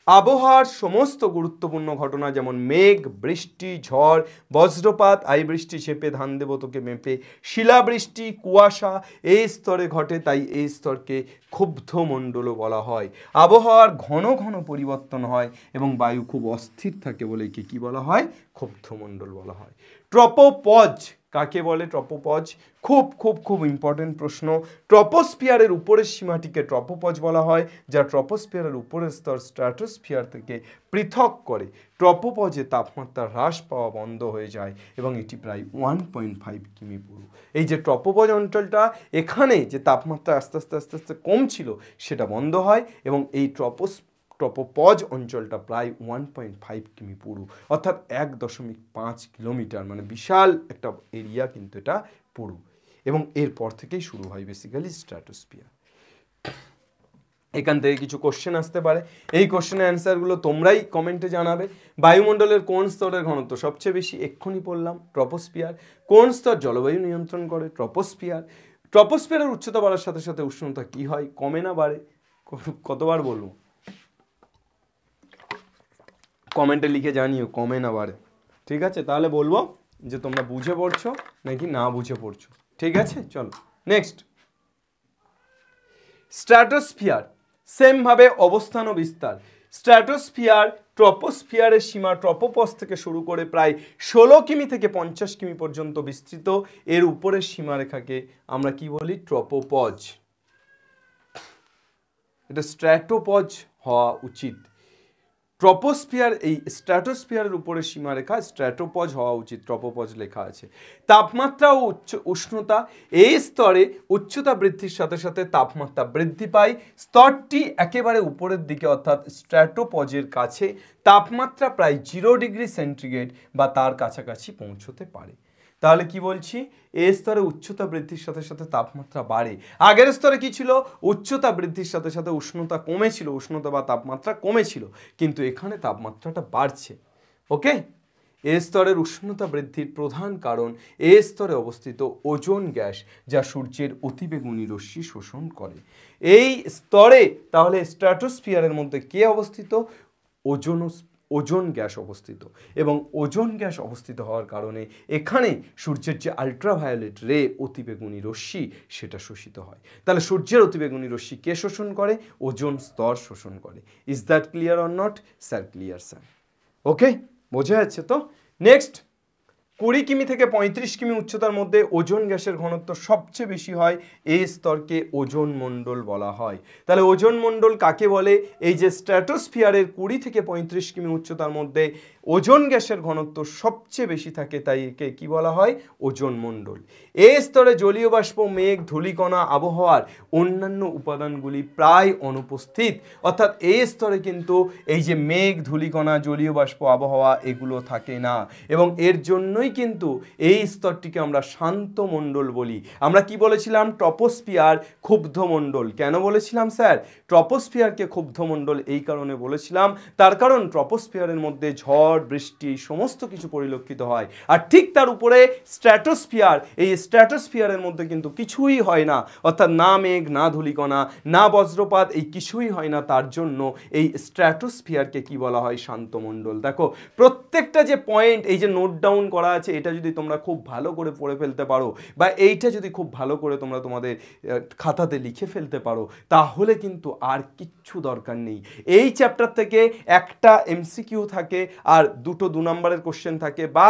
আবহাওয়ার সমস্ত গুরুত্বপূর্ণ ঘটনা যেমন মেঘ, বৃষ্টি, ঝড়, বজ্রপাত, আই বৃষ্টি ছেপে ধান দেব তোকে মেপে, শিলাবৃষ্টি, কুয়াশা এই স্তরে ঘটে, তাই এই স্তরকে ক্ষুব্ধমণ্ডলও বলা হয়। আবহাওয়ার ঘন ঘন পরিবর্তন হয় এবং বায়ু খুব অস্থির থাকে বলে একে কি বলা হয়? ক্ষুব্ধমণ্ডল বলা হয়। ট্রপোপজ কাকে বলে? ট্রপোপজ খুব খুব খুব ইম্পর্টেন্ট প্রশ্ন। ট্রপোস্ফিয়ারের উপরের সীমাটিকে ট্রপোপজ বলা হয়, যা ট্রপোস্ফিয়ারের উপরের স্তর স্ট্র্যাটোস্ফিয়ার থেকে পৃথক করে। ট্রপোপজে তাপমাত্রা হ্রাস পাওয়া বন্ধ হয়ে যায় এবং এটি প্রায় 1.5 কিমি পুরু। এই যে ট্রপোপজ অঞ্চলটা, এখানে যে তাপমাত্রা আস্তে আস্তে আস্তে আস্তে কমছিল সেটা বন্ধ হয় এবং এই ট্রপোপজ অঞ্চলটা প্রায় 1.5 কিমি পুরু, অর্থাৎ 1.5 কিলোমিটার, মানে বিশাল একটা এরিয়া কিন্তু এটা পুরু। এবং এরপর থেকেই শুরু হয় বেসিক্যালি স্ট্র্যাটোস্ফিয়ার। এখান থেকে কিছু কোশ্চেন আসতে পারে, এই কোশ্চেনের অ্যান্সারগুলো তোমরাই কমেন্টে জানাবে। বায়ুমণ্ডলের কোন স্তরের ঘনত্ব সবচেয়ে বেশি? এক্ষুনি বললাম, ট্রপোস্ফিয়ার। কোন স্তর জলবায়ু নিয়ন্ত্রণ করে? ট্রপোস্ফিয়ার। ট্রপোস্ফিয়ারের উচ্চতা বাড়ার সাথে সাথে উষ্ণতা কি হয়? কমে না বাড়ে? কতবার বলবো? কমেন্টে লিখে জানিও কমে না বাড়ে। ঠিক আছে, তাহলে বলবো যে তোমরা বুঝে পড়ছো নাকি না বুঝে পড়ছো। ঠিক আছে, চলো। নেক্সট, স্ট্র্যাটোস্ফিয়ার সেম ভাবে অবস্থান ও বিস্তার। স্ট্র্যাটোস্ফিয়ার ট্রপোস্ফিয়ারের সীমা ট্রপোপথ থেকে শুরু করে প্রায় 16 কিমি থেকে 50 কিমি পর্যন্ত বিস্তৃত। এর উপরের সীমারেখাকে আমরা কি বলি? ট্রপোপজ। এটা স্ট্র্যাটোপজ হওয়া উচিত। ট্রপোস্ফিয়ার, এই স্ট্র্যাটোস্ফিয়ারের উপরে সীমারেখা স্ট্র্যাটোপজ হওয়া উচিত, ট্রপোপজ লেখা আছে। তাপমাত্রা ও উষ্ণতা, এই স্তরে উচ্চতা বৃদ্ধির সাথে সাথে তাপমাত্রা বৃদ্ধি পায়। স্তরটি একেবারে উপরের দিকে অর্থাৎ স্ট্র্যাটোপজের কাছে তাপমাত্রা প্রায় 0 ডিগ্রি সেন্টিগ্রেড বা তার কাছাকাছি পৌঁছতে পারে। তাহলে কি বলছি? এই স্তরে উচ্চতা বৃদ্ধির সাথে সাথে তাপমাত্রা বাড়ে। আগের স্তরে কি ছিল? উচ্চতা বৃদ্ধির সাথে সাথে উষ্ণতা কমেছিল, উষ্ণতা বা তাপমাত্রা কমেছিল, কিন্তু এখানে তাপমাত্রাটা বাড়ছে। ওকে, এই স্তরের উষ্ণতা বৃদ্ধির প্রধান কারণ এই স্তরে অবস্থিত ওজোন গ্যাস, যা সূর্যের অতিবেগুনি রশ্মি শোষণ করে। এই স্তরে তাহলে স্ট্র্যাটোস্ফিয়ারের মধ্যে কে অবস্থিত? ওজোন গ্যাস অবস্থিত, এবং ওজোন গ্যাস অবস্থিত হওয়ার কারণে এখানে সূর্যের যে আলট্রাভায়োলেট রে, অতিবেগুনি রশ্মি, সেটা শোষিত হয়। তাহলে সূর্যের অতিবেগুনি রশ্মি কে শোষণ করে? ওজোন স্তর শোষণ করে। Is that clear or not? Sir clear sir. Okay, বোঝা যাচ্ছে তো? নেক্সট, 20 কিমি থেকে 35 কিমি উচ্চতার মধ্যে ওজোন গ্যাসের ঘনত্ব সবচেয়ে বেশি হয়। এই স্তরকে ওজোন মণ্ডল বলা হয়। তাহলে ওজোন মণ্ডল কাকে বলে? এই যে স্ট্র্যাটোস্ফিয়ারের 20 থেকে 35 কিমি উচ্চতার মধ্যে ওজোন গ্যাসের ঘনত্ব সবচেয়ে বেশি থাকে, তাই একে কি বলা হয়? ওজোন মণ্ডল। এই স্তরে জলীয় বাষ্প, মেঘ, ধূলিকণা, আবহাওয়ার অন্যান্য উপাদানগুলি প্রায় অনুপস্থিত। অর্থাৎ এই স্তরে কিন্তু এই যে মেঘ, ধূলিকণা, জলীয় বাষ্প, আবহাওয়া এগুলো থাকে না, এবং এর জন্যই কিন্তু এই স্তরটিকে আমরা শান্ত মণ্ডল বলি। আমরা কি বলেছিলাম? ট্রপোস্ফিয়ার ক্ষুব্ধ মণ্ডল। কেন বলেছিলাম স্যার ট্রপোস্ফিয়ারকে ক্ষুব্ধ মণ্ডল? এই কারণে বলেছিলাম, তার কারণ ট্রপোস্ফিয়ারের মধ্যে ঝড়, বৃষ্টি সমস্ত কিছু পরিলক্ষিত হয়, আর ঠিক তার উপরে স্ট্র্যাটোস্ফিয়ার। এই স্ট্র্যাটোস্ফিয়ারের মধ্যে কিন্তু কিছুই হয় না, অর্থাৎ না মেঘ, না ধূলিকণা, না বজ্রপাত, এই কিছুই হয় না। তার জন্য এই স্ট্র্যাটোস্ফিয়ারকে কি বলা হয়? শান্ত মণ্ডল। দেখো প্রত্যেকটা যে পয়েন্ট এই যে নোট ডাউন করা আছে, এটা যদি তোমরা খুব ভালো করে পড়ে ফেলতে পারো, বা এইটা যদি খুব ভালো করে তোমরা তোমাদের খাতাতে লিখে ফেলতে পারো, তাহলে কিন্তু আর কিচ্ছু দরকার নেই। এই চ্যাপ্টার থেকে একটা এমসিকিউ থাকে, আর 2 নম্বরের কোশ্চেন থাকে, বা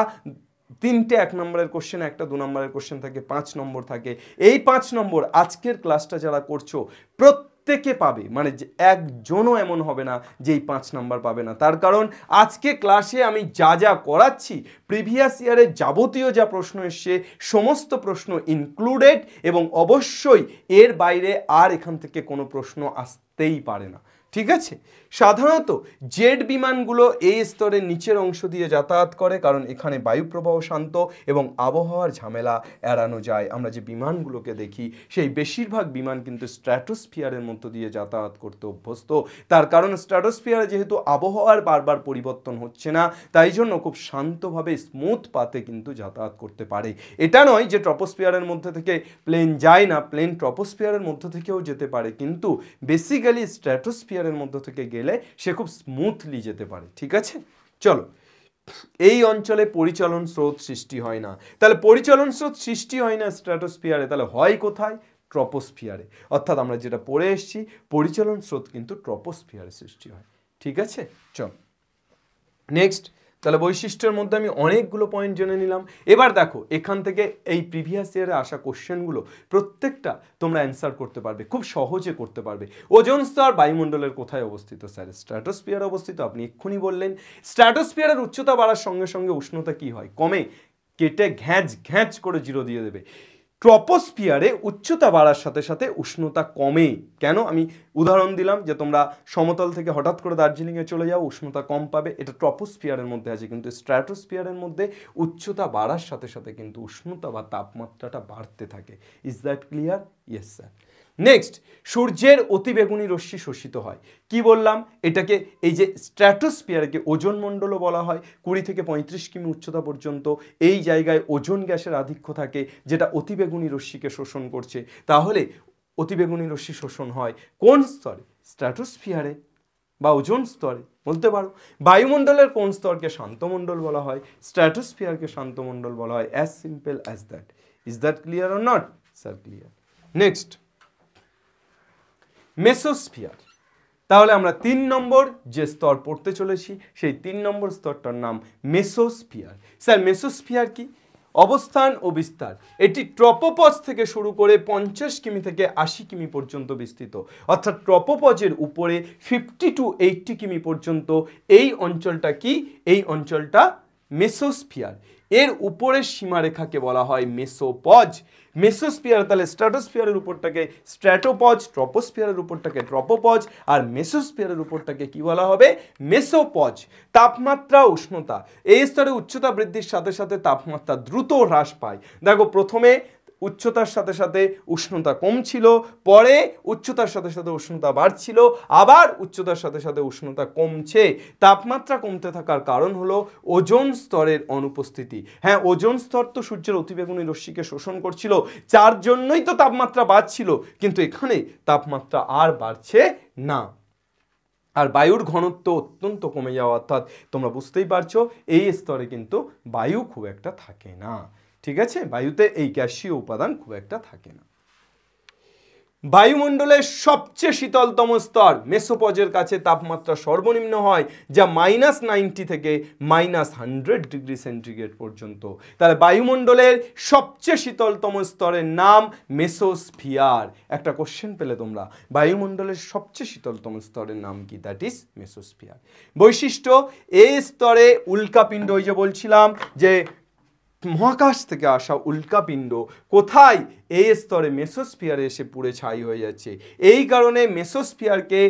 3টে 1 নম্বরের কোশ্চেন, একটা 2 নম্বরের কোশ্চেন থাকে, 5 নম্বর থাকে। এই 5 নম্বর আজকের ক্লাসটা যারা করছো প্রত্যেকে পাবে, মানে একজনও এমন হবে না যে এই 5 নাম্বার পাবে না। তার কারণ আজকে ক্লাসে আমি যা যা করাচ্ছি, প্রিভিয়াস ইয়ারের যাবতীয় যা প্রশ্ন এসছে সমস্ত প্রশ্ন ইনক্লুডেড, এবং অবশ্যই এর বাইরে আর এখান থেকে কোনো প্রশ্ন আসতেই পারে না। ঠিক আছে? সাধারণত জেট বিমানগুলো এই স্তরের নিচের অংশ দিয়ে যাতায়াত করে, কারণ এখানে বায়ুপ্রবাহ শান্ত এবং আবহাওয়ার ঝামেলা এড়ানো যায়। আমরা যে বিমানগুলোকে দেখি সেই বেশিরভাগ বিমান কিন্তু স্ট্র্যাটোস্ফিয়ারের মধ্য দিয়ে যাতায়াত করতে অভ্যস্ত। তার কারণ স্ট্র্যাটোস্ফিয়ারে যেহেতু আবহাওয়ার বারবার পরিবর্তন হচ্ছে না, তাই জন্য খুব শান্তভাবে স্মুথ পাতে কিন্তু যাতায়াত করতে পারে। এটা নয় যে ট্রপোস্ফিয়ারের মধ্যে থেকে প্লেন যায় না, প্লেন ট্রপোস্ফিয়ারের মধ্য থেকেও যেতে পারে, কিন্তু বেসিক্যালি স্ট্র্যাটোস্ফিয়ারের মধ্য থেকে গেলে সে খুব স্মুথলি যেতে পারে। ঠিক আছে, চলো। এই অঞ্চলে পরিচালন স্রোত সৃষ্টি হয় না। তাহলে পরিচালন স্রোত সৃষ্টি হয় না স্ট্র্যাটোস্ফিয়ারে, তাহলে হয় কোথায়? ট্রপোস্ফিয়ারে। অর্থাৎ আমরা যেটা পড়ে এসেছি, পরিচালন স্রোত কিন্তু ট্রপোস্ফিয়ারে সৃষ্টি হয়। ঠিক আছে, চল নেক্সট। তাহলে বৈশিষ্ট্যের মধ্যে আমি অনেকগুলো পয়েন্ট জেনে নিলাম। এবার দেখো এখান থেকে এই প্রিভিয়াস ইয়ারে আসা কোশ্চেনগুলো প্রত্যেকটা তোমরা অ্যান্সার করতে পারবে, খুব সহজে করতে পারবে। ওজোন স্তর বায়ুমণ্ডলের কোথায় অবস্থিত? স্যার স্ট্র্যাটোস্ফিয়ারে অবস্থিত। আপনি এক্ষুনি বললেন স্ট্র্যাটোস্ফিয়ারের উচ্চতা বাড়ার সঙ্গে সঙ্গে উষ্ণতা কি হয়? কমে। কেটে ঘ্যাঁচ করে 0 দিয়ে দেবে। ট্রপোস্ফিয়ারে উচ্চতা বাড়ার সাথে সাথে উষ্ণতা কমে। কেন? আমি উদাহরণ দিলাম যে তোমরা সমতল থেকে হঠাৎ করে দার্জিলিংয়ে চলে যাও, উষ্ণতা কম পাবে। এটা ট্রপোস্ফিয়ারের মধ্যে আছে, কিন্তু স্ট্র্যাটোস্ফিয়ারের মধ্যে উচ্চতা বাড়ার সাথে সাথে কিন্তু উষ্ণতা বা তাপমাত্রাটা বাড়তে থাকে। Is that clear? Yes sir. Next, সূর্যের অতিবেগুনি রশ্মি শোষিত হয়। কি বললাম? এটাকে এই যে স্ট্র্যাটোস্ফিয়ারকে ওজোন মণ্ডলও বলা হয়। 20 থেকে 35 কিমি উচ্চতা পর্যন্ত এই জায়গায় ওজোন গ্যাসের আধিক্য থাকে, যেটা অতিবেগুনি রশ্মিকে শোষণ করছে। তাহলে অতিবেগুনি রশ্মি শোষণ হয় কোন স্তরে? স্ট্র্যাটোস্ফিয়ারে বা ওজোন স্তরে বলতে পারো। বায়ুমণ্ডলের কোন স্তরকে শান্তমণ্ডল বলা হয়? স্ট্র্যাটোস্ফিয়ারকে শান্তমণ্ডল বলা হয়। As simple as that. Is that clear or not? Sir clear. Next mesosphere. তাহলে আমরা 3 নম্বর যে স্তর পড়তে চলেছি সেই 3 নম্বর স্তরটার নাম মেসোস্ফিয়ার। স্যার মেসোস্ফিয়ার কি? অবস্থান ও বিস্তার। এটি ট্রপোপজ থেকে শুরু করে 50 কিমি থেকে 80 কিমি পর্যন্ত বিস্তৃত, অর্থাৎ ট্রপোপজের উপরে 50 to 80 কিমি পর্যন্ত এই অঞ্চলটা কি? এই অঞ্চলটা মেসোস্ফিয়ার। এর উপরের সীমারেখাকে বলা হয় মেসোপজ। মেসোস্ফিয়ার তাহলে স্ট্র্যাটোস্ফিয়ারের উপরটাকে স্ট্র্যাটোপজ, ট্রপোস্ফিয়ারের উপরটাকে ট্রপোপজ, আর মেসোস্ফিয়ারের উপরটাকে কি বলা হবে? মেসোপজ। তাপমাত্রা, উষ্ণতা। এই স্তরে উচ্চতা বৃদ্ধির সাথে সাথে তাপমাত্রা দ্রুত হ্রাস পায়। দেখো প্রথমে উচ্চতার সাথে সাথে উষ্ণতা কমছিল, পরে উচ্চতার সাথে সাথে উষ্ণতা বাড়ছিল, আবার উচ্চতার সাথে সাথে উষ্ণতা কমছে। তাপমাত্রা কমতে থাকার কারণ হলো ওজোন স্তরের অনুপস্থিতি। হ্যাঁ, ওজোন স্তর তো সূর্যের অতিবেগুনি রশ্মিকে শোষণ করছিল, যার জন্যই তো তাপমাত্রা বাড়ছিল, কিন্তু এখানে তাপমাত্রা আর বাড়ছে না। আর বায়ুর ঘনত্ব অত্যন্ত কমে যাওয়া, অর্থাৎ তোমরা বুঝতেই পারছো এই স্তরে কিন্তু বায়ু খুব একটা থাকে না। ঠিক আছে, বায়ুতে এই গ্যাসীয় উপাদান খুব একটা থাকে না। বায়ুমণ্ডলের সবচেয়ে শীতলতম স্তর মেসোপজের কাছে তাপমাত্রা সর্বনিম্ন হয়, যা -90 থেকে -100 ডিগ্রি সেন্টিগ্রেড পর্যন্ত। তাহলে বায়ুমণ্ডলের সবচেয়ে শীতলতম স্তরের নাম মেসোস্ফিয়ার। একটা কোশ্চেন পেলে তোমরা, বায়ুমণ্ডলের সবচেয়ে শীতলতম স্তরের নাম কি? That is mesosphere. বৈশিষ্ট্য, এই স্তরে উল্কাপিণ্ড, ওই যে বলছিলাম যে মহাকাশ থেকে আসা উল্কাপিণ্ড কোথায়? এই স্তরে মেসোস্ফিয়ারে এসে পুড়ে ছাই হয়ে যাচ্ছে। এই কারণে মেসোস্ফিয়ারকে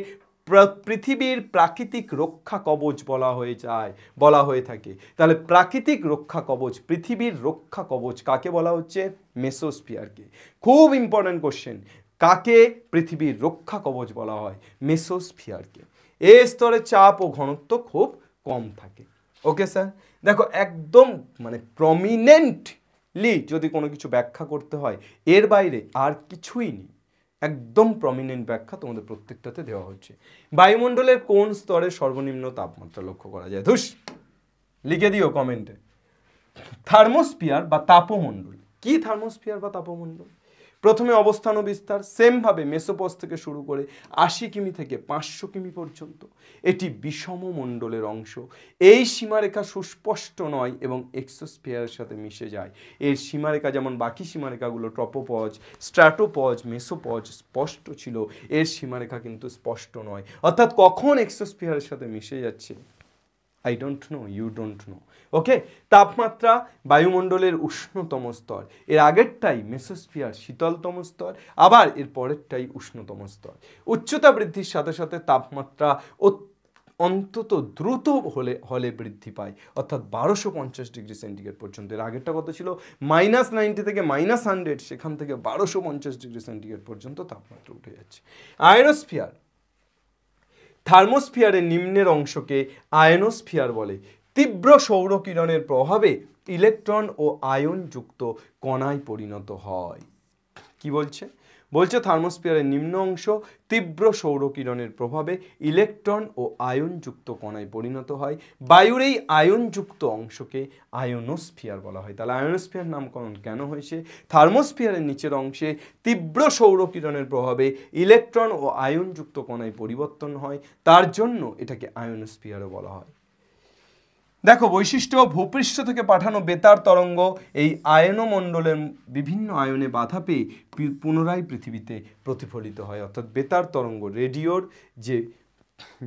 পৃথিবীর প্রাকৃতিক রক্ষা কবচ বলা হয়ে থাকে। তাহলে প্রাকৃতিক রক্ষা কবচ, পৃথিবীর রক্ষা কবচ কাকে বলা হচ্ছে? মেসোস্ফিয়ারকে। খুব ইম্পর্টেন্ট কোশ্চেন, কাকে পৃথিবীর রক্ষা কবচ বলা হয়? মেসোস্ফিয়ারকে। এই স্তরে চাপ ও ঘনত্ব খুব কম থাকে। ওকে স্যার, দেখো একদম মানে প্রমিনেন্টলি যদি কোনো কিছু ব্যাখ্যা করতে হয়, এর বাইরে আর কিছুই নেই, একদম প্রমিনেন্ট ব্যাখ্যা তোমাদের প্রত্যেকটাতে দেওয়া হচ্ছে। বায়ুমণ্ডলের কোন স্তরে সর্বনিম্ন তাপমাত্রা লক্ষ্য করা যায়? ধুস, লিখে দিও কমেন্টে। থার্মোস্ফিয়ার বা তাপমণ্ডল। কি থার্মোস্ফিয়ার বা তাপমণ্ডল? প্রথমে অবস্থান ও বিস্তার, সেমভাবে মেসোপজ থেকে শুরু করে 80 কিমি থেকে 500 কিমি পর্যন্ত। এটি বিষম মণ্ডলের অংশ। এই সীমারেখা সুস্পষ্ট নয় এবং এক্সোস্ফিয়ারের সাথে মিশে যায়। এর সীমারেখা যেমন বাকি সীমারেখাগুলো ট্রপোপজ, স্ট্র্যাটোপজ, মেসোপজ স্পষ্ট ছিল, এর সীমারেখা কিন্তু স্পষ্ট নয়। অর্থাৎ কখন এক্সোস্ফিয়ারের সাথে মিশে যাচ্ছে? I don't know, you don't know. ওকে, তাপমাত্রা বায়ুমণ্ডলের উষ্ণতম স্তর, এর আগেরটাই মেসোস্ফিয়ার শীতলতম স্তর, আবার এর পরেরটাই উষ্ণতম স্তর। উচ্চতা বৃদ্ধির সাথে সাথে তাপমাত্রা অন্তত দ্রুত হলে বৃদ্ধি পায়, অর্থাৎ 1250 ডিগ্রি সেন্টিগ্রেড পর্যন্ত। এর আগেরটা কত ছিল? -90 থেকে -100, সেখান থেকে 1250 ডিগ্রি সেন্টিগ্রেড পর্যন্ত তাপমাত্রা উঠে যাচ্ছে। আয়নোস্ফিয়ার। থার্মোস্ফিয়ারের নিম্নের অংশকে আয়নোস্ফিয়ার বলে। তীব্র সৌরকিরণের প্রভাবে ইলেকট্রন ও আয়ন যুক্ত কণায় পরিণত হয়। কি বলছে? বলছে থার্মোস্ফিয়ারের নিম্ন অংশ তীব্র সৌরকিরণের প্রভাবে ইলেকট্রন ও আয়নযুক্ত কণায় পরিণত হয়। বায়ুর এই আয়নযুক্ত অংশকে আয়নোস্ফিয়ার বলা হয়। তাহলে আয়নোস্ফিয়ার নামকরণ কেন হয়েছে? থার্মোস্ফিয়ারের নিচের অংশে তীব্র সৌরকিরণের প্রভাবে ইলেকট্রন ও আয়নযুক্ত কণায় পরিবর্তন হয়, তার জন্য এটাকে আয়নোস্ফিয়ারও বলা হয়। দেখো বৈশিষ্ট্য, ভূপৃষ্ঠ থেকে পাঠানো বেতার তরঙ্গ এই আয়নমণ্ডলের বিভিন্ন আয়নে বাধা পেয়ে পুনরায় পৃথিবীতে প্রতিফলিত হয়। অর্থাৎ বেতার তরঙ্গ, রেডিওর যে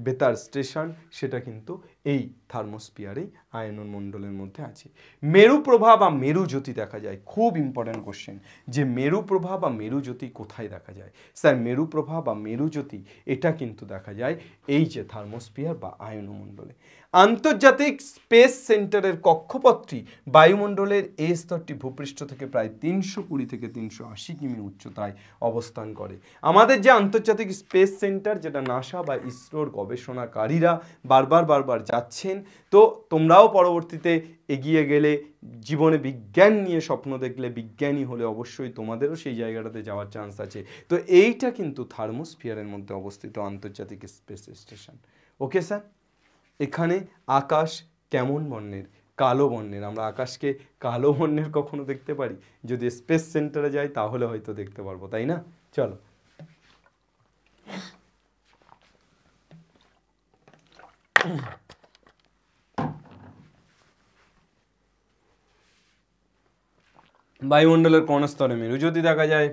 বেতার স্টেশন, সেটা কিন্তু এই থার্মোস্ফিয়ারেই আয়নমণ্ডলের মধ্যে আছে। মেরুপ্রভা বা মেরুজ্যোতি দেখা যায়। খুব ইম্পর্টেন্ট কোশ্চেন, যে মেরুপ্রভা বা মেরুজ্যোতি কোথায় দেখা যায়? স্যার মেরুপ্রভা বা মেরুজ্যোতি এটা কিন্তু দেখা যায় এই যে থার্মোস্ফিয়ার বা আয়নমণ্ডলে। আন্তর্জাতিক স্পেস সেন্টারের কক্ষপথটি বায়ুমণ্ডলের এই স্তরটি ভূপৃষ্ঠ থেকে প্রায় 320 থেকে 380 কিমি উচ্চতায় অবস্থান করে। আমাদের যে আন্তর্জাতিক স্পেস সেন্টার, যেটা নাসা বা ইসরোর গবেষণাকারীরা বারবার যাচ্ছেন, তো তোমরাও পরবর্তীতে এগিয়ে গেলে, জীবনে বিজ্ঞান নিয়ে স্বপ্ন দেখলে, বিজ্ঞানী হলে অবশ্যই তোমাদেরও সেই জায়গাটাতে যাওয়ার চান্স আছে। তো এইটা কিন্তু থার্মোস্ফিয়ারের মধ্যে অবস্থিত আন্তর্জাতিক স্পেস স্টেশন। ওকে স্যার, এখানে আকাশ কেমন বর্ণের? কালো বর্ণের। আমরা আকাশকে কালো বর্ণের কখনো দেখতে পারি? যদি স্পেস সেন্টারে যাই তাহলে হয়তো দেখতে পারবো, তাই না? চলো, বায়ুমণ্ডলের কোন স্তরে মেরু যদি দেখা যায়,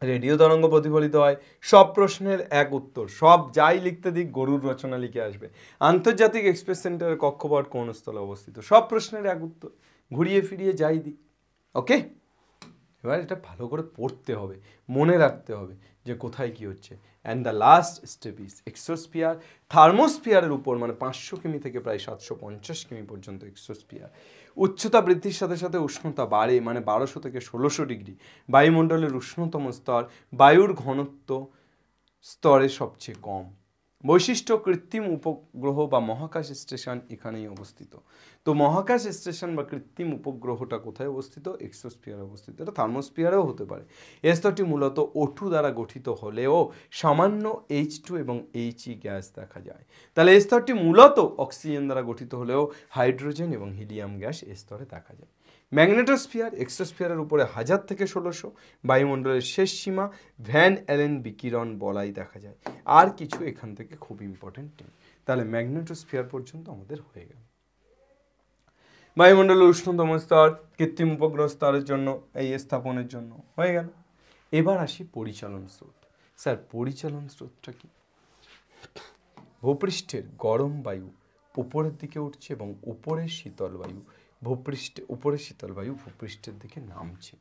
রেডিও তরঙ্গ প্রতিফলিত হয়, সব প্রশ্নের এক উত্তর, সব যাই লিখতে দিক গরুর রচনা লিখে আসবে। আন্তর্জাতিক এক্সপ্রেস সেন্টারের কক্ষপথ কোন স্থলে অবস্থিত, সব প্রশ্নের এক উত্তর, ঘুরিয়ে ফিরিয়ে যাই দিক। ওকে, এবার এটা ভালো করে পড়তে হবে, মনে রাখতে হবে যে কোথায় কি হচ্ছে। And the last step is exosphere. থার্মোস্ফিয়ারের উপর মানে 500 কিমি থেকে প্রায় 750 কিমি পর্যন্ত এক্সোস্ফিয়ার। উচ্চতা বৃদ্ধির সাথে সাথে উষ্ণতা বাড়ে, মানে 1200 থেকে 1600 ডিগ্রি। বায়ুমণ্ডলের উষ্ণতম স্তর, বায়ুর ঘনত্ব স্তরে সবচেয়ে কম। বৈশিষ্ট্য, কৃত্রিম উপগ্রহ বা মহাকাশ স্টেশন এখানেই অবস্থিত। তো মহাকাশ স্টেশন বা কৃত্রিম উপগ্রহটা কোথায় অবস্থিত? এক্সোস্ফিয়ারে অবস্থিত। এটা থার্মোস্ফিয়ারেও হতে পারে। এই স্তরটি মূলত O2 দ্বারা গঠিত হলেও সামান্য H2 এবং He গ্যাস দেখা যায়। তাহলে এই স্তরটি মূলত অক্সিজেন দ্বারা গঠিত হলেও হাইড্রোজেন এবং হিলিয়াম গ্যাস এই স্তরে দেখা যায়। ম্যাগনেটোস্ফিয়ার, এক্সোস্ফিয়ারের উপরে 1000 থেকে 1600, বায়ুমণ্ডলের শেষ সীমা, ভ্যান অ্যালেন বিকিরণ বলাই দেখা যায়। আর কিছু এখান থেকে খুব ইম্পর্টেন্ট নেই। তাহলে ম্যাগনেটোস্ফিয়ার পর্যন্ত আমাদের হয়ে গেল। বায়ুমণ্ডলের উষ্ণতম স্তর, কৃত্রিম উপগ্রহ স্তরের জন্য, এই স্থাপনের জন্য হয়ে গেল। এবার আসি পরিচালন স্রোত। স্যার পরিচালন স্রোতটা কি? ভূপৃষ্ঠের গরম বায়ু উপরের দিকে উঠছে এবং উপরের শীতল বায়ু উপরের শীতল বায়ু ভূপৃষ্ঠের দিকে নামছে।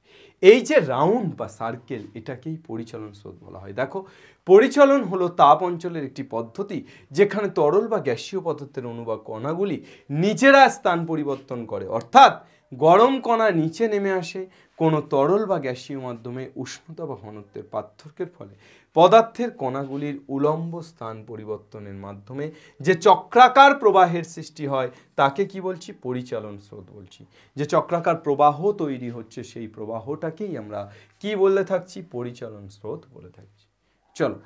এই যে রাউন্ড বা সার্কেল, এটাকেই পরিচালন স্রোত বলা হয়। দেখো, পরিচালন হলো তাপ অঞ্চলের একটি পদ্ধতি যেখানে তরল বা গ্যাসীয় পদার্থের অণু বা কণাগুলি নিজেরা স্থান পরিবর্তন করে। অর্থাৎ গরম কণা নিচে নেমে আসে কোনো তরল বা গ্যাসীয় মাধ্যমে উষ্ণতা বা ঘনত্বের পার্থক্যের ফলে পদার্থের কণাগুলির উলম্ব স্থান পরিবর্তনের মাধ্যমে যে চক্রাকার প্রবাহের সৃষ্টি হয় তাকে কি বলছি? পরিচালন স্রোত বলছি। যে চক্রাকার প্রবাহ তৈরি হচ্ছে সেই প্রবাহটাকেই আমরা কি বলে থাকছি? পরিচালন স্রোত বলে থাকছি। চলো,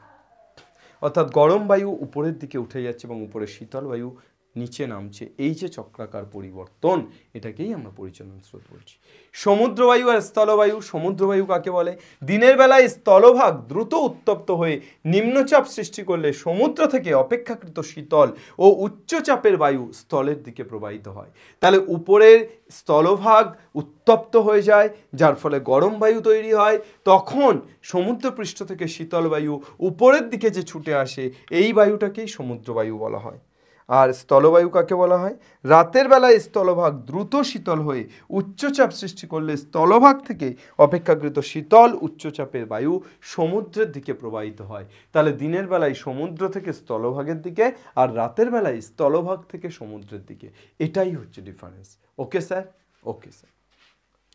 অর্থাৎ গরম বায়ু উপরের দিকে উঠে যাচ্ছে এবং উপরে শীতল বায়ু নিচে নামছে, এই যে চক্রাকার পরিবর্তন, এটাকেই আমরা পরিচালন স্রোত বলছি। সমুদ্রবায়ু আর স্থলবায়ু। সমুদ্রবায়ু কাকে বলে? দিনের বেলায় স্থলভাগ দ্রুত উত্তপ্ত হয়ে নিম্নচাপ সৃষ্টি করলে সমুদ্র থেকে অপেক্ষাকৃত শীতল ও উচ্চচাপের বায়ু স্থলের দিকে প্রবাহিত হয়। তাহলে উপরের স্থলভাগ উত্তপ্ত হয়ে যায়, যার ফলে গরম বায়ু তৈরি হয়। তখন সমুদ্রপৃষ্ঠ থেকে শীতল বায়ু উপরের দিকে যে ছুটে আসে, এই বায়ুটাকেই সমুদ্রবায়ু বলা হয়। আর স্থলবায়ু কাকে বলা হয়? রাতের বেলায় স্থলভাগ দ্রুত শীতল হয়ে উচ্চচাপ সৃষ্টি করলে স্থলভাগ থেকে অপেক্ষাকৃত শীতল উচ্চচাপের বায়ু সমুদ্রের দিকে প্রবাহিত হয়। তাহলে দিনের বেলায় সমুদ্র থেকে স্থলভাগের দিকে, আর রাতের বেলায় স্থলভাগ থেকে সমুদ্রের দিকে। এটাই হচ্ছে difference. Okay sir? Okay sir.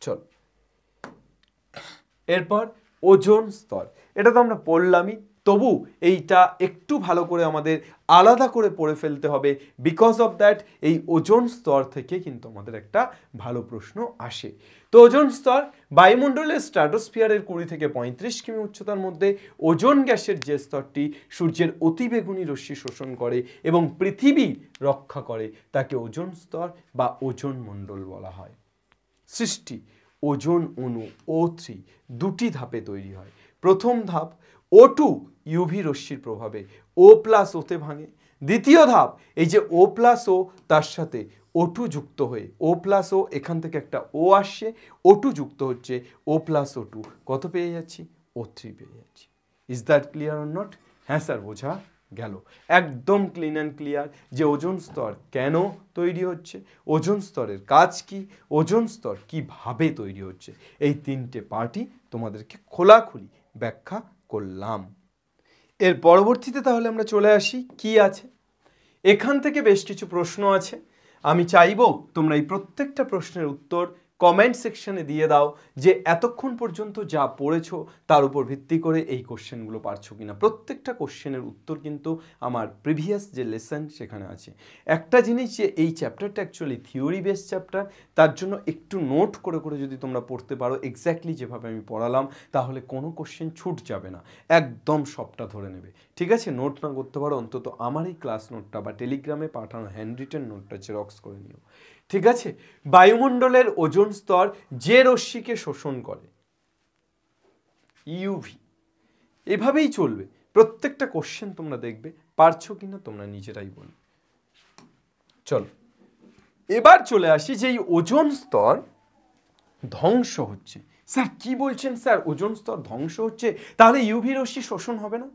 চল, এরপর ওজোন স্তর। এটা তো আমরা পড়লামই, তবু এইটা একটু ভালো করে আমাদের আলাদা করে পড়ে ফেলতে হবে। বিকজ অফ দ্যাট এই ওজোন স্তর থেকে কিন্তু আমাদের একটা ভালো প্রশ্ন আসে। তো ওজোন স্তর, বায়ুমণ্ডলের স্ট্র্যাটোস্ফিয়ারের 20 থেকে 35 কিমি উচ্চতার মধ্যে ওজোন গ্যাসের যে স্তরটি সূর্যের অতিবেগুনি রশ্মি শোষণ করে এবং পৃথিবী রক্ষা করে তাকে ওজোন স্তর বা ওজোন মণ্ডল বলা হয়। সৃষ্টি, ওজোন অণু O3 দুটি ধাপে তৈরি হয়। প্রথম ধাপ O2 ইউভি রশ্মির প্রভাবে O+Oতে ভাঙে। দ্বিতীয় ধাপ, এই যে O+O তার সাথে O2 যুক্ত হয়ে, O+O এখান থেকে একটা O আসছে, O2 যুক্ত হচ্ছে, O+O2 কত পেয়ে যাচ্ছি? O3 পেয়ে যাচ্ছি। Is that clear or not? হ্যাঁ স্যার, বোঝা গেল। একদম ক্লিন অ্যান্ড ক্লিয়ার যে ওজোন স্তর কেন তৈরি হচ্ছে, ওজোন স্তরের কাজ কি, ওজোন স্তর কিভাবে তৈরি হচ্ছে, এই তিনটে পার্টই তোমাদেরকে খোলাখুলি ব্যাখ্যা করলাম। এর পরবর্তীতে তাহলে আমরা চলে আসি কি আছে। এখান থেকে বেশ কিছু প্রশ্ন আছে। আমি চাইবো তোমরা এই প্রত্যেকটা প্রশ্নের উত্তর কমেন্ট সেকশনে দিয়ে দাও যে এতক্ষণ পর্যন্ত যা পড়েছো তার উপর ভিত্তি করে এই কোশ্চেনগুলো পারছো কিনা। প্রত্যেকটা কোশ্চেনের উত্তর কিন্তু আমার প্রিভিয়াস যে লেসন সেখানে আছে। একটা জিনিস, যে এই চ্যাপ্টারটা অ্যাকচুয়ালি থিওরি বেসড চ্যাপ্টার, তার জন্য একটু নোট করে করে যদি তোমরা পড়তে পারো এক্স্যাক্টলি যেভাবে আমি পড়ালাম, তাহলে কোনো কোশ্চেন ছুট যাবে না, একদম সবটা ধরে নেবে। ঠিক আছে? নোট না করতে পারো অন্তত আমার এই ক্লাস নোটটা বা টেলিগ্রামে পাঠানো হ্যান্ড রিটেন নোটটা জেরক্স করে নিও। ঠিক আছে, বায়ুমণ্ডলের ওজোন স্তর যে রশ্মিকে শোষণ করে, ইউভি। এভাবেই চলবে, প্রত্যেকটা কোশ্চেন তোমরা দেখবে, পারছো কিনা তোমরা নিজেরাই বলবে। চলো এবার চলে আসি যে এই ওজোন স্তর ধ্বংস হচ্ছে। স্যার কি বলছেন স্যার, ওজোন স্তর ধ্বংস হচ্ছে, তাহলে ইউভি রশ্মি শোষণ হবে না?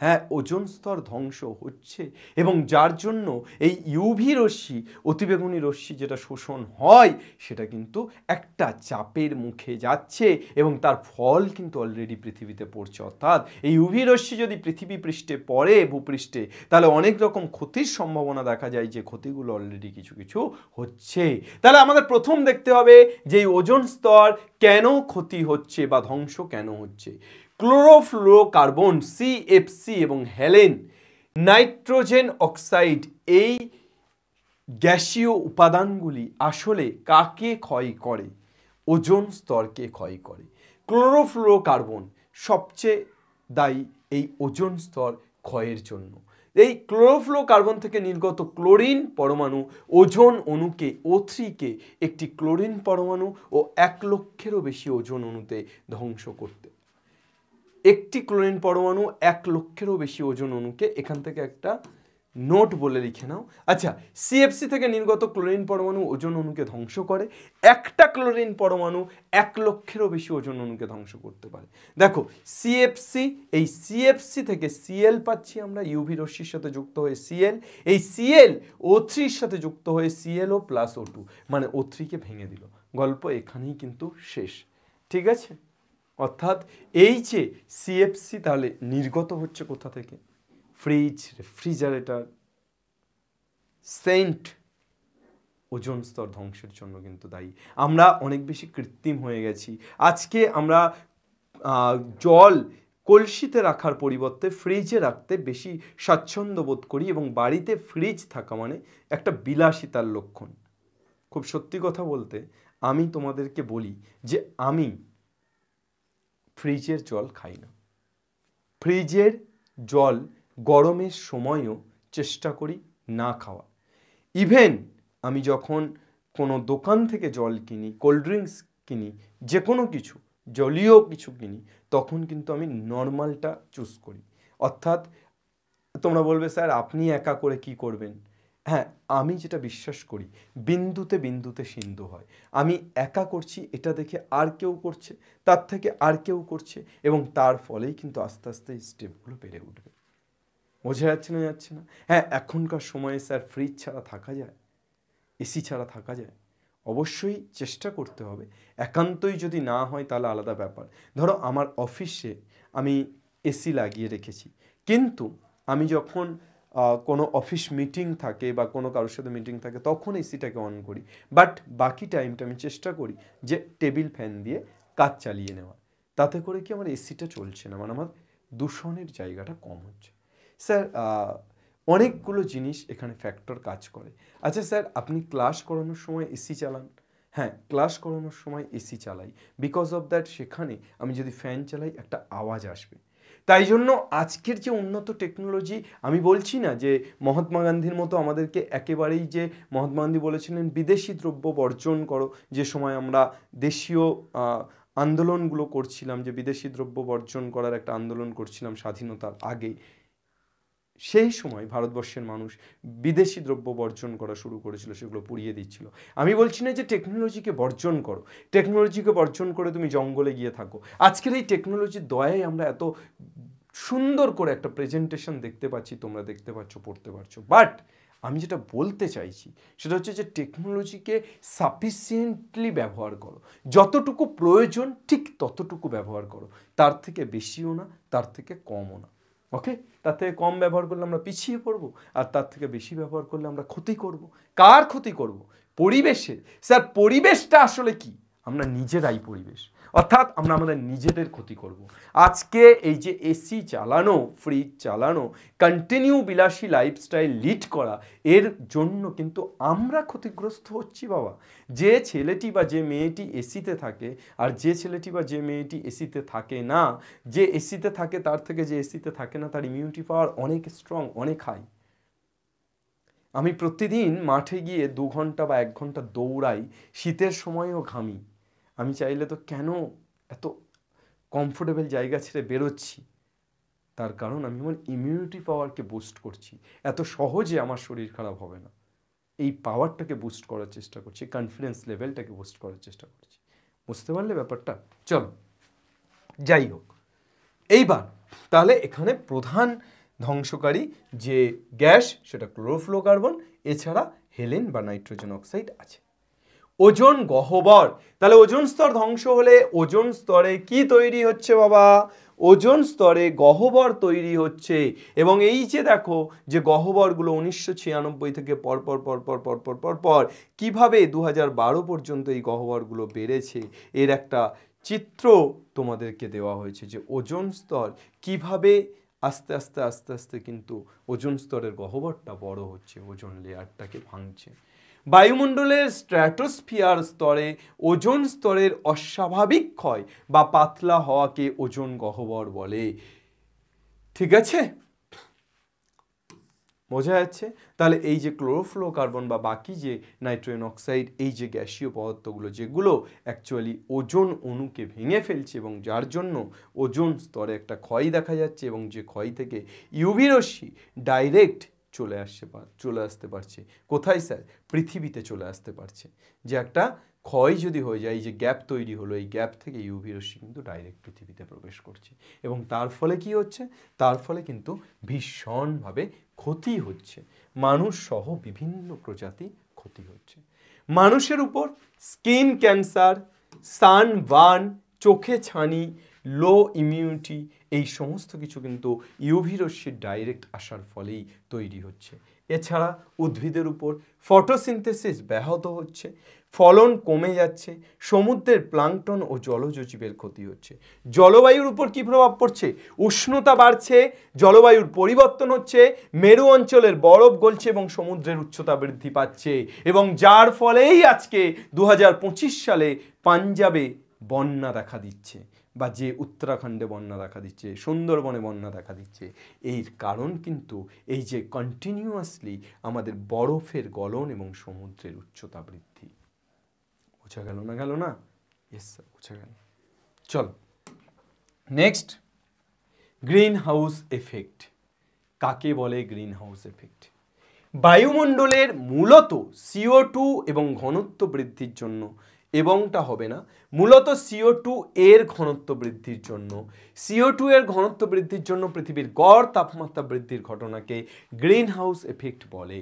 হ্যাঁ, ওজোন স্তর ধ্বংস হচ্ছে, এবং যার জন্য এই ইউভি রশ্মি, অতিবেগুনি রশ্মি যেটা শোষণ হয়, সেটা কিন্তু একটা চাপের মুখে যাচ্ছে, এবং তার ফল কিন্তু অলরেডি পৃথিবীতে পড়ছে। অর্থাৎ এই ইউভি রশ্মি যদি পৃথিবী পৃষ্ঠে পড়ে, ভূপৃষ্ঠে, তাহলে অনেক রকম ক্ষতির সম্ভাবনা দেখা যায়, যে ক্ষতিগুলো অলরেডি কিছু কিছু হচ্ছে। তাহলে আমাদের প্রথম দেখতে হবে যে এই ওজোন স্তর কেন ক্ষতি হচ্ছে বা ধ্বংস কেন হচ্ছে। ক্লোরোফ্লোরোকার্বন, সিএফসি এবং হেলেন, নাইট্রোজেন অক্সাইড, এই গ্যাসীয় উপাদানগুলি আসলে কাকে ক্ষয় করে? ওজোন স্তরকে ক্ষয় করে। ক্লোরোফ্লোরোকার্বন সবচেয়ে দায়ী এই ওজোন স্তর ক্ষয়ের জন্য। এই ক্লোরোফ্লোরোকার্বন থেকে নির্গত ক্লোরিন পরমাণু ওজোন অণুকে, O3-কে একটি ক্লোরিন পরমাণু ও 1 লক্ষেরও বেশি ওজোন অণুতে ধ্বংস করতে। একটি ক্লোরিন পরমাণু 1 লক্ষেরও বেশি ওজোন অণুকে, এখান থেকে একটা নোট বলে লিখে নাও। আচ্ছা, সিএফসি থেকে নির্গত ক্লোরিন পরমাণু ওজোন অণুকে ধ্বংস করে, একটা ক্লোরিন পরমাণু 1 লক্ষেরও বেশি ওজোন অণুকে ধ্বংস করতে পারে। দেখো সিএফসি, এই সিএফসি থেকে সিএল পাচ্ছি আমরা, ইউভি রশ্মির সাথে যুক্ত হয়ে সিএল, এই সিএল O3-র সাথে যুক্ত হয়ে সিএলও প্লাস O2, মানে O3-কে ভেঙে দিল। গল্প এখানেই কিন্তু শেষ। ঠিক আছে, অর্থাৎ এই যে সিএফসি তাহলে নির্গত হচ্ছে কোথা থেকে? ফ্রিজ, রেফ্রিজারেটর, সেন্ট, ওজোন স্তর ধ্বংসের জন্য কিন্তু দায়ী। আমরা অনেক বেশি কৃত্রিম হয়ে গেছি। আজকে আমরা জল কলসিতে রাখার পরিবর্তে ফ্রিজে রাখতে বেশি স্বাচ্ছন্দ্য বোধ করি, এবং বাড়িতে ফ্রিজ থাকা মানে একটা বিলাসিতার লক্ষণ। খুব সত্যি কথা বলতে আমি তোমাদেরকে বলি যে আমি ফ্রিজের জল খাই না। ফ্রিজের জল গরমের সময়ও চেষ্টা করি না খাওয়া। ইভেন আমি যখন কোনো দোকান থেকে জল কিনি, কোল্ড ড্রিঙ্কস কিনি, যে কোনো কিছু জলীয় কিছু কিনি, তখন কিন্তু আমি নর্মালটা চুজ করি। অর্থাৎ তোমরা বলবে স্যার আপনি একা করে কি করবেন? হ্যাঁ, আমি যেটা বিশ্বাস করি, বিন্দুতে বিন্দুতে সিন্ধু হয়। আমি একা করছি এটা দেখে আর কেউ করছে, তার থেকে আর কেউ করছে, এবং তার ফলেই কিন্তু আস্তে আস্তে স্টেপগুলো বেড়ে উঠবে। বোঝা যাচ্ছে না? যাচ্ছে না? হ্যাঁ, এখনকার সময়ে স্যার ফ্রিজ ছাড়া থাকা যায়? এসি ছাড়া থাকা যায়? অবশ্যই চেষ্টা করতে হবে। একান্তই যদি না হয় তাহলে আলাদা ব্যাপার। ধরো আমার অফিসে আমি এসি লাগিয়ে রেখেছি, কিন্তু আমি যখন কোনো অফিস মিটিং থাকে বা কোনো কারোর সাথে মিটিং থাকে তখন এসিটাকে অন করি, বাট বাকি টাইমটা আমি চেষ্টা করি যে টেবিল ফ্যান দিয়ে কাজ চালিয়ে নেওয়া। তাতে করে কি আমার এসিটা চলছে না, মানে আমার দূষণের জায়গাটা কম হচ্ছে। স্যার অনেকগুলো জিনিস এখানে ফ্যাক্টর কাজ করে। আচ্ছা স্যার, আপনি ক্লাস করানোর সময় এসি চালান? হ্যাঁ, ক্লাস করানোর সময় এসি চালাই, বিকজ অফ দ্যাট সেখানে আমি যদি ফ্যান চালাই একটা আওয়াজ আসবে। তাই জন্য আজকের যে উন্নত টেকনোলজি, আমি বলছি না যে মহাত্মা গান্ধীর মতো আমাদেরকে একেবারেই, যে মহাত্মা গান্ধী বলেছিলেন বিদেশি দ্রব্য বর্জন করো, যে সময় আমরা দেশীয় আন্দোলনগুলো করছিলাম, যে বিদেশি দ্রব্য বর্জন করার একটা আন্দোলন করছিলাম স্বাধীনতার আগে, সেই সময় ভারতবর্ষের মানুষ বিদেশি দ্রব্য বর্জন করা শুরু করেছিল, সেগুলো পুড়িয়ে দিচ্ছিল। আমি বলছি না যে টেকনোলজিকে বর্জন করো, টেকনোলজিকে বর্জন করে তুমি জঙ্গলে গিয়ে থাকো। আজকের এই টেকনোলজির দয়ায় আমরা এত সুন্দর করে একটা প্রেজেন্টেশন দেখতে পাচ্ছি, তোমরা দেখতে পাচ্ছ, পড়তে পারছো। বাট আমি যেটা বলতে চাইছি সেটা হচ্ছে যে টেকনোলজিকে সাফিসিয়েন্টলি ব্যবহার করো, যতটুকু প্রয়োজন ঠিক ততটুকু ব্যবহার করো, তার থেকে বেশিও না, তার থেকে কমও না। ওকে, তার থেকে কম ব্যবহার করলে আমরা পিছিয়ে পড়বো, আর তার থেকে বেশি ব্যবহার করলে আমরা ক্ষতি করব। কার ক্ষতি করব? পরিবেশের। স্যার পরিবেশটা আসলে কি? আমরা নিজেরাই পরিবেশ, অর্থাৎ আমরা আমাদের নিজেদের ক্ষতি করব। আজকে এই যে এসি চালানো, ফ্রিজ চালানো, কন্টিনিউ বিলাসী লাইফস্টাইল লিড করা, এর জন্য কিন্তু আমরা ক্ষতিগ্রস্ত হচ্ছি বাবা। যে ছেলেটি বা যে মেয়েটি এসিতে থাকে, আর যে ছেলেটি বা যে মেয়েটি এসিতে থাকে না, যে এসিতে থাকে তার থেকে যে এসিতে থাকে না, তার ইমিউনিটি পাওয়ার অনেক স্ট্রং, অনেক হাই। আমি প্রতিদিন মাঠে গিয়ে 2 ঘন্টা বা 1 ঘন্টা দৌড়াই, শীতের সময়ও ঘামি। আমি চাইলে তো কেন এত কমফোর্টেবল জায়গা ছেড়ে বেরোচ্ছি? তার কারণ আমি আমার ইমিউনিটি পাওয়ারকে বুস্ট করছি। এত সহজে আমার শরীর খারাপ হবে না, এই পাওয়ারটাকে বুস্ট করার চেষ্টা করছি, কনফিডেন্স লেভেলটাকে বুস্ট করার চেষ্টা করছি। বুঝতে পারলে ব্যাপারটা? চলো, যাই হোক, এইবার তাহলে এখানে প্রধান ধ্বংসকারী যে গ্যাস সেটা ক্লোরোফ্লোরোকার্বন, এছাড়া হেলেন বা নাইট্রোজেন অক্সাইড আছে। ওজোন গহ্বর, তাহলে ওজোন স্তর ধ্বংস হলে ওজোন স্তরে কি তৈরি হচ্ছে বাবা? ওজোন স্তরে গহ্বর তৈরি হচ্ছে। এবং এই যে দেখো যে গহ্বরগুলো 1996 থেকে পরপর কিভাবে 2012 পর্যন্ত এই গহ্বরগুলো বেড়েছে, এর একটা চিত্র তোমাদেরকে দেওয়া হয়েছে যে ওজোন স্তর কিভাবে আস্তে আস্তে কিন্তু ওজোন স্তরের গহ্বরটা বড় হচ্ছে, ওজোন লেয়ারটাকে ভাঙছে। বায়ুমণ্ডলের স্ট্র্যাটোস্ফিয়ার স্তরে ওজোন স্তরের অস্বাভাবিক ক্ষয় বা পাতলা হওয়াকে ওজোন গহ্বর বলে। ঠিক আছে, বোঝা যাচ্ছে? তাহলে এই যে ক্লোরোফ্লোরোকার্বন বা বাকি যে নাইট্রোজেন অক্সাইড, এই যে গ্যাসীয় পদার্থগুলো যেগুলো অ্যাকচুয়ালি ওজোন অণুকে ভেঙে ফেলছে এবং যার জন্য ওজোন স্তরে একটা ক্ষয় দেখা যাচ্ছে, এবং যে ক্ষয় থেকে ইউভি রশ্মি ডাইরেক্ট চলে আসতে পারছে। কোথায় স্যার? পৃথিবীতে চলে আসতে পারছে। যে একটা ক্ষয় যদি হয়ে যায়, এই যে গ্যাপ তৈরি হলো, এই গ্যাপ থেকে ইউভি রশ্মি কিন্তু ডাইরেক্ট পৃথিবীতে প্রবেশ করছে, এবং তার ফলে কি হচ্ছে? তার ফলে কিন্তু ভীষণভাবে ক্ষতি হচ্ছে, মানুষ সহ বিভিন্ন প্রজাতি ক্ষতি হচ্ছে। মানুষের উপর স্কিন ক্যান্সার, সানবার্ন, চোখে ছানি, লো ইমিউনিটি, এই সমস্ত কিছু কিন্তু ইউভি রশ্মির ডাইরেক্ট আসার ফলেই তৈরি হচ্ছে। এছাড়া উদ্ভিদের উপর ফটোসিনথেসিস ব্যাহত হচ্ছে, ফলন কমে যাচ্ছে, সমুদ্রের প্লাঙ্কটন ও জলজ জীবের ক্ষতি হচ্ছে। জলবায়ুর উপর কি প্রভাব পড়ছে? উষ্ণতা বাড়ছে, জলবায়ুর পরিবর্তন হচ্ছে, মেরু অঞ্চলের বরফ গলছে এবং সমুদ্রের উচ্চতা বৃদ্ধি পাচ্ছে, এবং যার ফলেই আজকে 2025 সালে পাঞ্জাবে বন্যা দেখা দিচ্ছে, বা যে উত্তরাখণ্ডে বন্যা দেখা দিচ্ছে, সুন্দরবনে বন্যা দেখা দিচ্ছে। এর কারণ কিন্তু এই যে কন্টিনিউয়াসলি আমাদের বরফের গলন এবং সমুদ্রের উচ্চতা বৃদ্ধি। বোঝা গেল না? গেল না? ইয়েস স্যার, বোঝা গেল। চল নেক্সট, গ্রিন হাউস এফেক্ট। কাকে বলে গ্রিন হাউস এফেক্ট? বায়ুমণ্ডলের মূলত CO2 এবং ঘনত্ব বৃদ্ধির জন্য, এবংটা হবে না, মূলত CO2 এর ঘনত্ব বৃদ্ধির জন্য, CO2 এর ঘনত্ব বৃদ্ধির জন্য পৃথিবীর গড় তাপমাত্রা বৃদ্ধির ঘটনাকে গ্রিন হাউস এফেক্ট বলে।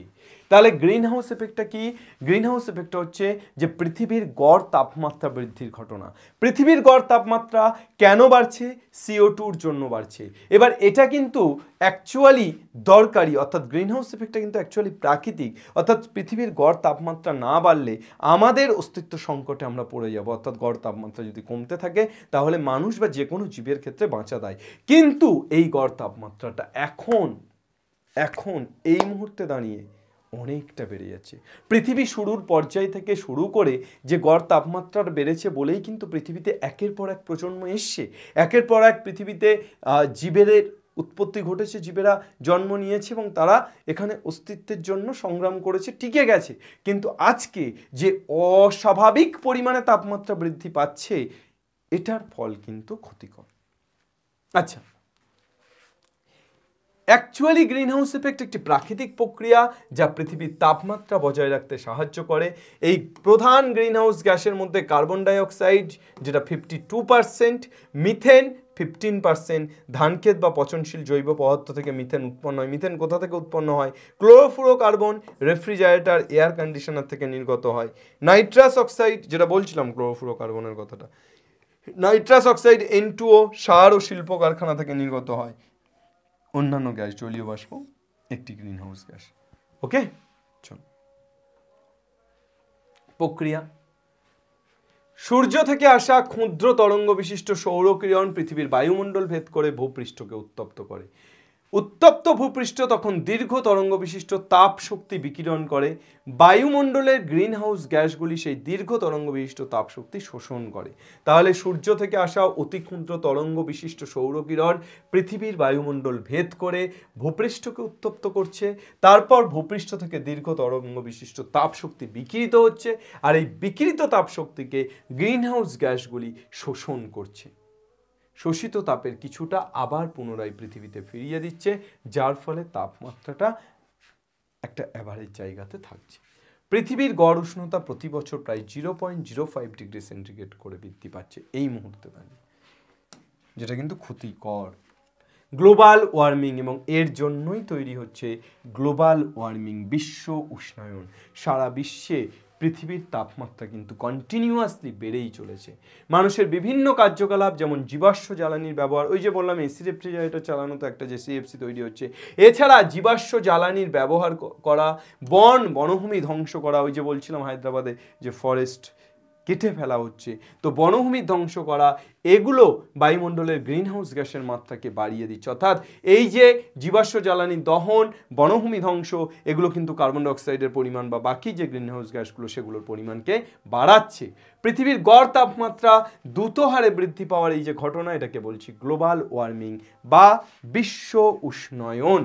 তাহলে গ্রিন হাউস এফেক্টটা কি? গ্রিন হাউস এফেক্টটা হচ্ছে যে পৃথিবীর গড় তাপমাত্রা বৃদ্ধির ঘটনা। পৃথিবীর গড় তাপমাত্রা কেন বাড়ছে? CO2-র জন্য বাড়ছে। এবার এটা কিন্তু অ্যাকচুয়ালি দরকারি, অর্থাৎ গ্রিন হাউস এফেক্টটা কিন্তু অ্যাকচুয়ালি প্রাকৃতিক, অর্থাৎ পৃথিবীর গড় তাপমাত্রা না বাড়লে আমাদের অস্তিত্ব সংকটে আমরা পড়ে যাব। অর্থাৎ গড় তাপমাত্রা যদি কমতে থাকে তাহলে মানুষ বা যে কোনো জীবের ক্ষেত্রে বাঁচা দেয়। কিন্তু এই গড় তাপমাত্রাটা এখন এই মুহূর্তে দাঁড়িয়ে অনেকটা বেড়ে যাচ্ছে। পৃথিবী শুরুর পর্যায় থেকে শুরু করে যে গড় তাপমাত্রার বেড়েছে বলেই কিন্তু পৃথিবীতে একের পর এক প্রজন্ম এসছে, একের পর এক পৃথিবীতে জীবের উৎপত্তি ঘটেছে, জীবেরা জন্ম নিয়েছে এবং তারা এখানে অস্তিত্বের জন্য সংগ্রাম করেছে, টিকে গেছে। কিন্তু আজকে যে অস্বাভাবিক পরিমাণে তাপমাত্রা বৃদ্ধি পাচ্ছে, এটার ফল কিন্তু ক্ষতিকর। আচ্ছা, অ্যাকচুয়ালি গ্রিন হাউস এফেক্ট একটি প্রাকৃতিক প্রক্রিয়া যা পৃথিবীর তাপমাত্রা বজায় রাখতে সাহায্য করে। এই প্রধান গ্রিন হাউস গ্যাসের মধ্যে কার্বন ডাইঅক্সাইড যেটা 52%, মিথেন 15%, ধানক্ষেত বা পচনশীল জৈব পদার্থ থেকে মিথেন উৎপন্ন হয়। মিথেন কোথা থেকে উৎপন্ন হয়? ক্লোরোফ্লোরোকার্বন রেফ্রিজারেটর, এয়ার কন্ডিশনার থেকে নির্গত হয়। নাইট্রাস অক্সাইড, যেটা বলছিলাম ক্লোরোফ্লোরোকার্বনের কথাটা, নাইট্রাস অক্সাইড N2O সার ও শিল্প কারখানা থেকে নির্গত হয়। অন্যান্য গ্যাস, জলীয় বাষ্প একটি গ্রিন হাউস গ্যাস। ওকে, চল প্রক্রিয়া। সূর্য থেকে আসা ক্ষুদ্র তরঙ্গ বিশিষ্ট সৌরকিরণ পৃথিবীর বায়ুমণ্ডল ভেদ করে ভূপৃষ্ঠকে উত্তপ্ত করে। উত্তপ্ত ভূপৃষ্ঠ তখন দীর্ঘ তরঙ্গ বিশিষ্ট তাপ শক্তি বিকিরণ করে, বায়ুমণ্ডলের গ্রিন হাউস গ্যাসগুলি সেই দীর্ঘ তরঙ্গ বিশিষ্ট তাপ শক্তি শোষণ করে। তাহলে সূর্য থেকে আসা অতি ক্ষুদ্র তরঙ্গ বিশিষ্ট সৌরকিরণ পৃথিবীর বায়ুমণ্ডল ভেদ করে ভূপৃষ্ঠকে উত্তপ্ত করছে, তারপর ভূপৃষ্ঠ থেকে দীর্ঘ তরঙ্গ বিশিষ্ট তাপ শক্তি বিকিরিত হচ্ছে, আর এই বিকিরিত তাপ শক্তিকে গ্রিন হাউস গ্যাসগুলি শোষণ করছে। শোষিত তাপের কিছুটা আবার পুনরায় পৃথিবীতে ফিরিয়ে দিচ্ছে, যার ফলে তাপমাত্রাটা একটা অ্যাভারেজ জায়গাতে থাকছে। পৃথিবীর গড় উষ্ণতা প্রতি বছর প্রায় 0.05 ডিগ্রি সেন্টিগ্রেড করে বৃদ্ধি পাচ্ছে এই মুহূর্তে দাঁড়িয়ে, যেটা কিন্তু ক্ষতিকর। গ্লোবাল ওয়ার্মিং, এবং এর জন্যই তৈরি হচ্ছে গ্লোবাল ওয়ার্মিং, বিশ্ব উষ্ণায়ন। সারা বিশ্বে পৃথিবীর তাপমাত্রা কিন্তু কন্টিনিউয়াসলি বেড়েই চলেছে। মানুষের বিভিন্ন কার্যকলাপ, যেমন জীবাশ্ম জ্বালানির ব্যবহার, ওই যে বললাম এসি রেফ্রিজারেটর চালানো তো একটা যে সিএফসি তৈরি হচ্ছে, এছাড়া জীবাশ্ম জ্বালানির ব্যবহার করা, বনভূমি ধ্বংস করা, ওই যে বলছিলাম হায়দ্রাবাদে যে ফরেস্ট কেটে ফেলা হচ্ছে, তো বনভূমি ধ্বংস করা, এগুলো বায়ুমণ্ডলের গ্রিন হাউস গ্যাসের মাত্রাকে বাড়িয়ে দিচ্ছে। অর্থাৎ এই যে জীবাশ্ম জ্বালানি দহন, বনভূমি ধ্বংস, এগুলো কিন্তু কার্বন ডাইঅক্সাইডের পরিমাণ বা বাকি যে গ্রিন হাউস গ্যাসগুলো সেগুলোর পরিমাণকে বাড়াচ্ছে। পৃথিবীর গড় তাপমাত্রা দ্রুত হারে বৃদ্ধি পাওয়ার এই যে ঘটনা, এটাকে বলছি গ্লোবাল ওয়ার্মিং বা বিশ্ব উষ্ণায়ন।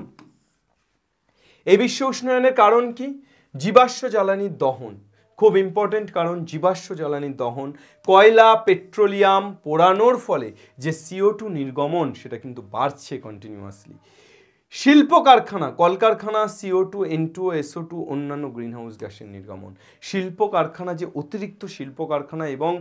এই বিশ্ব উষ্ণায়নের কারণ কি? জীবাশ্ম জ্বালানির দহন খুব ইম্পর্টেন্ট কারণ। জীবাশ্ম জ্বালানির দহন, কয়লা পেট্রোলিয়াম পোড়ানোর ফলে যে CO2 নির্গমন, সেটা কিন্তু বাড়ছে কন্টিনিউয়াসলি। শিল্প কারখানা, কলকারখানা, CO2, N2O, SO2, অন্যান্য গ্রিন হাউস গ্যাসের নির্গমন। শিল্প কারখানা, যে অতিরিক্ত শিল্প কারখানা এবং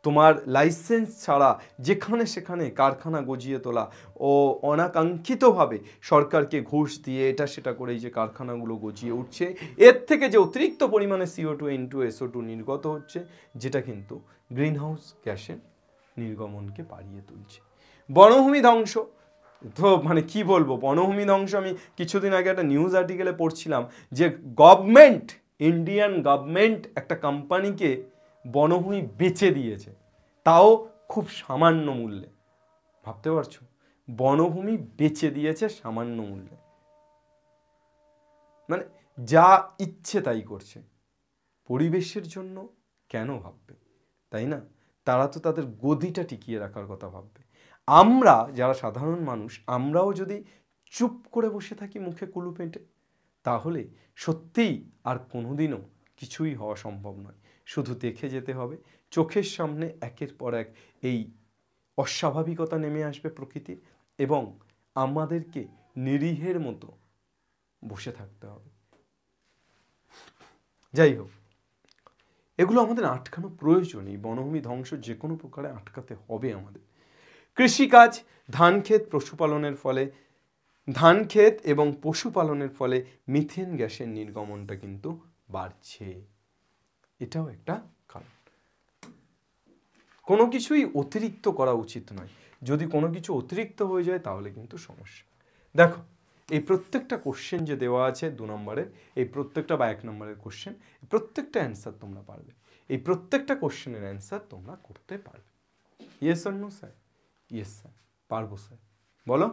তোমার লাইসেন্স ছাড়া যেখানে সেখানে কারখানা গজিয়ে তোলা ও অনাকাঙ্ক্ষিতভাবে সরকারকে ঘুষ দিয়ে এটা সেটা করে এই যে কারখানাগুলো গজিয়ে উঠছে, এর থেকে যে অতিরিক্ত পরিমাণে CO2, N2O, SO2 নির্গত হচ্ছে, যেটা কিন্তু গ্রিন হাউস গ্যাসের নির্গমনকে বাড়িয়ে তুলছে। বনভূমি ধ্বংস, তো মানে কি বলবো, বনভূমি ধ্বংস, আমি কিছুদিন আগে একটা নিউজ আর্টিকেলে পড়ছিলাম যে গভর্নমেন্ট, ইন্ডিয়ান গভর্নমেন্ট একটা কোম্পানিকে বনভূমি বেচে দিয়েছে, তাও খুব সামান্য মূল্যে। ভাবতে পারছো, বনভূমি বেচে দিয়েছে সামান্য মূল্যে, মানে যা ইচ্ছে তাই করছে। পরিবেশের জন্য কেন ভাববে, তাই না? তারা তো তাদের গদিটা টিকিয়ে রাখার কথা ভাববে। আমরা যারা সাধারণ মানুষ, আমরাও যদি চুপ করে বসে থাকি মুখে কুলু পেটে, তাহলে সত্যিই আর কোনোদিনও কিছুই হওয়া সম্ভব নয়। শুধু দেখে যেতে হবে, চোখের সামনে একের পর এক এই অস্বাভাবিকতা নেমে আসবে প্রকৃতির, এবং আমাদেরকে নিরীহের মতো বসে থাকতে হবে। যাই হোক, এগুলো আমাদের আটকানো প্রয়োজন। এই বনভূমি ধ্বংস যে কোনো প্রকারে আটকাতে হবে আমাদের। কৃষিকাজ, ধান ক্ষেত এবং পশুপালনের ফলে মিথেন গ্যাসের নির্গমনটা কিন্তু বাড়ছে, এটাও একটা কারণ। কোনো কিছুই অতিরিক্ত করা উচিত নয়, যদি কোনো কিছু অতিরিক্ত হয়ে যায় তাহলে কিন্তু সমস্যা। দেখো, এই প্রত্যেকটা কোশ্চেন যে দেওয়া আছে 2 নম্বরের, এই প্রত্যেকটা বা 1 নম্বরের কোশ্চেন, প্রত্যেকটা অ্যান্সার তোমরা পারবে। এই প্রত্যেকটা কোশ্চেনের অ্যান্সার তোমরা করতে পারবে। ইয়েস আর নো স্যার? ইয়েস স্যার, পারবো স্যার। বলো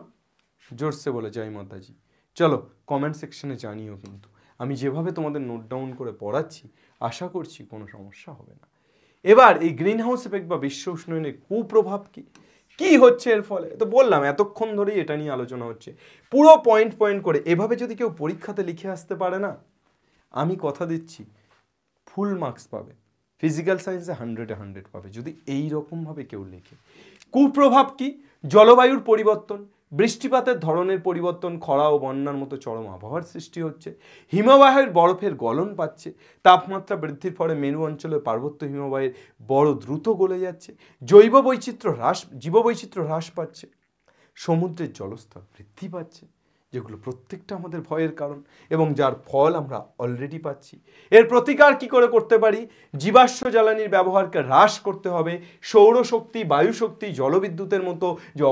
জোরসে, বলে জয় মাতাজি। চলো কমেন্ট সেকশনে জানিও, কিন্তু আমি যেভাবে তোমাদের নোট ডাউন করে পড়াচ্ছি, আশা করছি কোনো সমস্যা হবে না। এবার এই গ্রিন হাউস এফেক্ট বা বিশ্ব উষ্ণায়নের কুপ্রভাব কি কি হচ্ছে এর ফলে, তো বললাম এতক্ষণ ধরেই এটা নিয়ে আলোচনা হচ্ছে। পুরো পয়েন্ট পয়েন্ট করে এভাবে যদি কেউ পরীক্ষাতে লিখে আসতে পারে না, আমি কথা দিচ্ছি ফুল মার্কস পাবে। ফিজিক্যাল সায়েন্সে 100-এ 100 পাবে যদি এই রকমভাবে কেউ লেখে। কুপ্রভাব কি? জলবায়ুর পরিবর্তন, বৃষ্টিপাতের ধরনের পরিবর্তন, খরা ও বন্যার মতো চরম আবহাওয়ার সৃষ্টি হচ্ছে, হিমবাহের বরফের গলন পাচ্ছে, তাপমাত্রা বৃদ্ধির ফলে মেরু অঞ্চলের পার্বত্য হিমবাহের বড় দ্রুত গলে যাচ্ছে, জীববৈচিত্র্য হ্রাস পাচ্ছে, সমুদ্রের জলস্তর বৃদ্ধি পাচ্ছে, যেগুলো প্রত্যেকটা আমাদের ভয়ের কারণ এবং যার ফল আমরা অলরেডি পাচ্ছি। এর প্রতিকার কি করে করতে পারি? জীবাশ্ম জ্বালানির ব্যবহারকে হ্রাস করতে হবে, সৌরশক্তি, বায়ুশক্তি, জলবিদ্যুতের মতো যে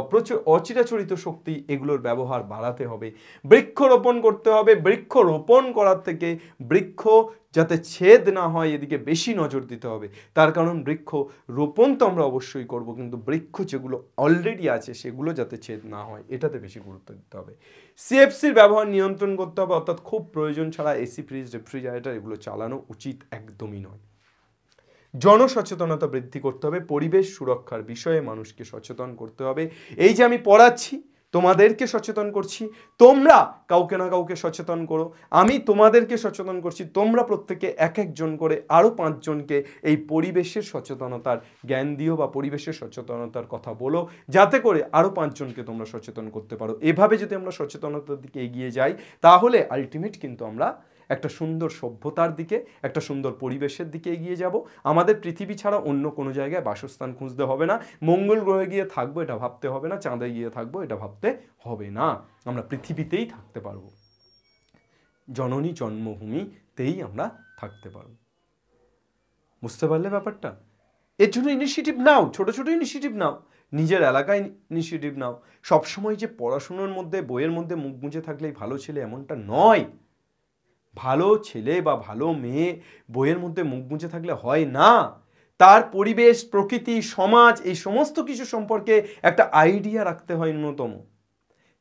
অচিরাচরিত শক্তি, এগুলোর ব্যবহার বাড়াতে হবে, বৃক্ষরোপণ করতে হবে। বৃক্ষরোপণ করার থেকে বৃক্ষ যাতে ছেদ না হয় এদিকে বেশি নজর দিতে হবে। তার কারণ বৃক্ষ রোপণ তো আমরা অবশ্যই করব, কিন্তু বৃক্ষ যেগুলো অলরেডি আছে সেগুলো যাতে ছেদ না হয় এটাতে বেশি গুরুত্ব দিতে হবে। সিএফসির ব্যবহার নিয়ন্ত্রণ করতে হবে, অর্থাৎ খুব প্রয়োজন ছাড়া এসি, ফ্রিজ, রেফ্রিজারেটর এগুলো চালানো উচিত একদমই নয়। জনসচেতনতা বৃদ্ধি করতে হবে, পরিবেশ সুরক্ষার বিষয়ে মানুষকে সচেতন করতে হবে। এই যে আমি পড়াচ্ছি, তোমাদেরকে সচেতন করছি, তোমরা কাউকে না কাউকে সচেতন করো, আমি তোমাদেরকে সচেতন করছি, তোমরা প্রত্যেকে এক একজন করে আরও 5 জনকে এই পরিবেশের সচেতনতার জ্ঞান দিও বা পরিবেশের সচেতনতার কথা বলো, যাতে করে আরও 5 জনকে তোমরা সচেতন করতে পারো। এভাবে যদি আমরা সচেতনতার দিকে এগিয়ে যাই তাহলে আলটিমেট কিন্তু আমরা একটা সুন্দর সভ্যতার দিকে, একটা সুন্দর পরিবেশের দিকে এগিয়ে যাব। আমাদের পৃথিবী ছাড়া অন্য কোনো জায়গায় বাসস্থান খুঁজতে হবে না, মঙ্গল গ্রহে গিয়ে থাকবো এটা ভাবতে হবে না, চাঁদে গিয়ে থাকবো এটা ভাবতে হবে না, আমরা পৃথিবীতেই থাকতে পারবো, জননী জন্মভূমিতেই আমরা থাকতে পারবো। বুঝতে পারলে ব্যাপারটা? এর জন্য ইনিশিয়েটিভ নাও, ছোট ছোট ইনিশিয়েটিভ নাও, নিজের এলাকায় ইনিশিয়েটিভ নাও। সবসময় যে পড়াশোনার মধ্যে বইয়ের মধ্যে মুখ গুঁজে থাকলেই ভালো ছেলে এমনটা নয়। ভালো ছেলে বা ভালো মেয়ে বইয়ের মধ্যে মুখ গুঁজে থাকলে হয় না, তার পরিবেশ, প্রকৃতি, সমাজ এই সমস্ত কিছু সম্পর্কে একটা আইডিয়া রাখতে হয় ন্যূনতম।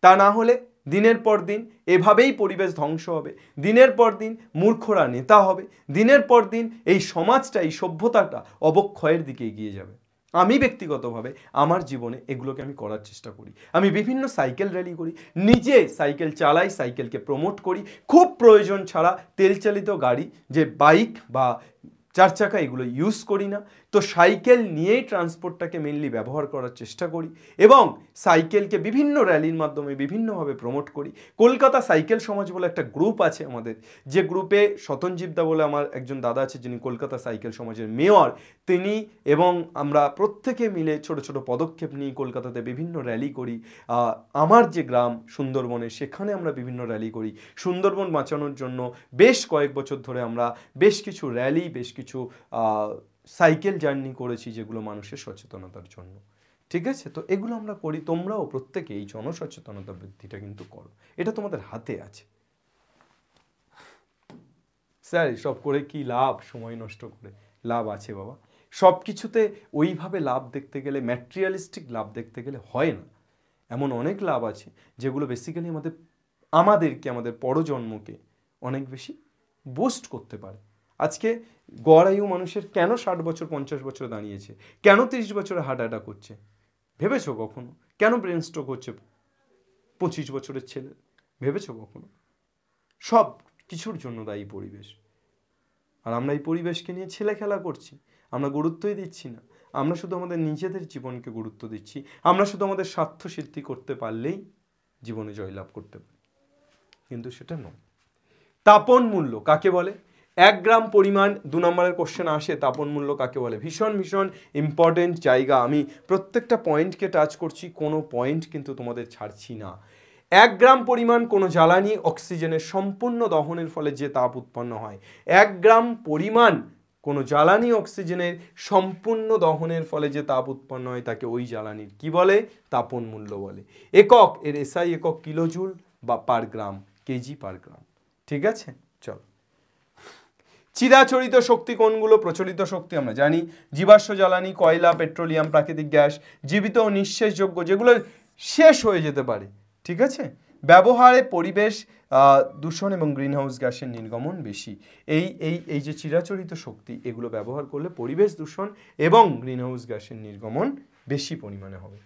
তা না হলে দিনের পর দিন এভাবেই পরিবেশ ধ্বংস হবে, দিনের পর দিন মূর্খরা নেতা হবে, দিনের পর দিন এই সমাজটা, এই সভ্যতাটা অবক্ষয়ের দিকে এগিয়ে যাবে। আমি ব্যক্তিগতভাবে আমার জীবনে এগুলোকে আমি করার চেষ্টা করি। আমি বিভিন্ন সাইকেল র্যালি করি, নিজে সাইকেল চালাই, সাইকেলকে প্রমোট করি, খুব প্রয়োজন ছাড়া তেল চালিত গাড়ি যে বাইক বা 4 চাকা এগুলো ইউজ করি না। তো সাইকেল নিয়েই ট্রান্সপোর্টটাকে মেনলি ব্যবহার করার চেষ্টা করি এবং সাইকেলকে বিভিন্ন র্যালির মাধ্যমে বিভিন্নভাবে প্রমোট করি। কলকাতা সাইকেল সমাজ বলে একটা গ্রুপ আছে আমাদের, যে গ্রুপে সতনজিৎ দা বলে আমার একজন দাদা আছে যিনি কলকাতা সাইকেল সমাজের মেয়র, তিনি এবং আমরা প্রত্যেকে মিলে ছোট ছোট পদক্ষেপ নিই, কলকাতাতে বিভিন্ন র্যালি করি। আমার যে গ্রাম সুন্দরবনে সেখানে আমরা বিভিন্ন র্যালি করি। সুন্দরবন বাঁচানোর জন্য বেশ কয়েক বছর ধরে আমরা বেশ কিছু র্যালি, বেশ কিছু সাইকেল জার্নি করেছি যেগুলো মানুষের সচেতনতার জন্য। ঠিক আছে, তো এগুলো আমরা করি, তোমরাও প্রত্যেকে এই জনসচেতনতা বৃদ্ধিটা কিন্তু করো, এটা তোমাদের হাতে আছে। স্যার সব করে কি লাভ, সময় নষ্ট করে লাভ আছে বাবা? সব কিছুতে ওইভাবে লাভ দেখতে গেলে, ম্যাটেরিয়ালিস্টিক লাভ দেখতে গেলে হয় না। এমন অনেক লাভ আছে যেগুলো বেসিক্যালি আমাদেরকে আমাদের পরজন্মকে অনেক বেশি বুস্ট করতে পারে। আজকে গড় আয়ু মানুষের কেন 60 বছর 50 বছর দাঁড়িয়েছে, কেন 30 বছরে হার্ট অ্যাটাক হচ্ছে ভেবেছো কখনো? কেন ব্রেন স্ট্রোক হচ্ছে 25 বছরের ছেলে, ভেবেছো কখনো? সব কিছুর জন্য দায়ী পরিবেশ। আর আমরা এই পরিবেশকে নিয়ে ছেলে খেলা করছি, আমরা গুরুত্বই দিচ্ছি না। আমরা শুধু আমাদের নিজেদের জীবনকে গুরুত্ব দিচ্ছি, আমরা শুধু আমাদের স্বার্থ সিদ্ধি করতে পারলেই জীবনে জয়লাভ করতে পারি, কিন্তু সেটা নয়। তাপন মূল্য কাকে বলে? 1 গ্রাম পরিমাণ 2 নম্বরের কোশ্চেন আসে, তাপন মূল্য কাকে বলে? ভীষণ ভীষণ ইম্পর্টেন্ট জায়গা। আমি প্রত্যেকটা পয়েন্টকে টাচ করছি, কোনো পয়েন্ট কিন্তু তোমাদের ছাড়ছি না। 1 গ্রাম পরিমাণ কোনো জ্বালানি অক্সিজেনের সম্পূর্ণ দহনের ফলে যে তাপ উৎপন্ন হয়, 1 গ্রাম পরিমাণ কোনো জ্বালানি অক্সিজেনের সম্পূর্ণ দহনের ফলে যে তাপ উৎপন্ন হয় তাকে ওই জ্বালানির কি বলে? তাপন মূল্য বলে। একক, এর এসআই একক কিলোজুল বা পার গ্রাম, কেজি পার গ্রাম। ঠিক আছে, চলো। চিরাচরিত শক্তি কোনগুলো? প্রচলিত শক্তি আমরা জানি, জীবাশ্ম জ্বালানি, কয়লা, পেট্রোলিয়াম, প্রাকৃতিক গ্যাস, জীবিত ও নিঃশেষযোগ্য যেগুলো শেষ হয়ে যেতে পারে। ঠিক আছে, ব্যবহারে পরিবেশ দূষণ এবং গ্রিনহাউস গ্যাসের নির্গমন বেশি। এই যে চিরাচরিত শক্তি এগুলো ব্যবহার করলে পরিবেশ দূষণ এবং গ্রিনহাউস গ্যাসের নির্গমন বেশি পরিমাণে হবে।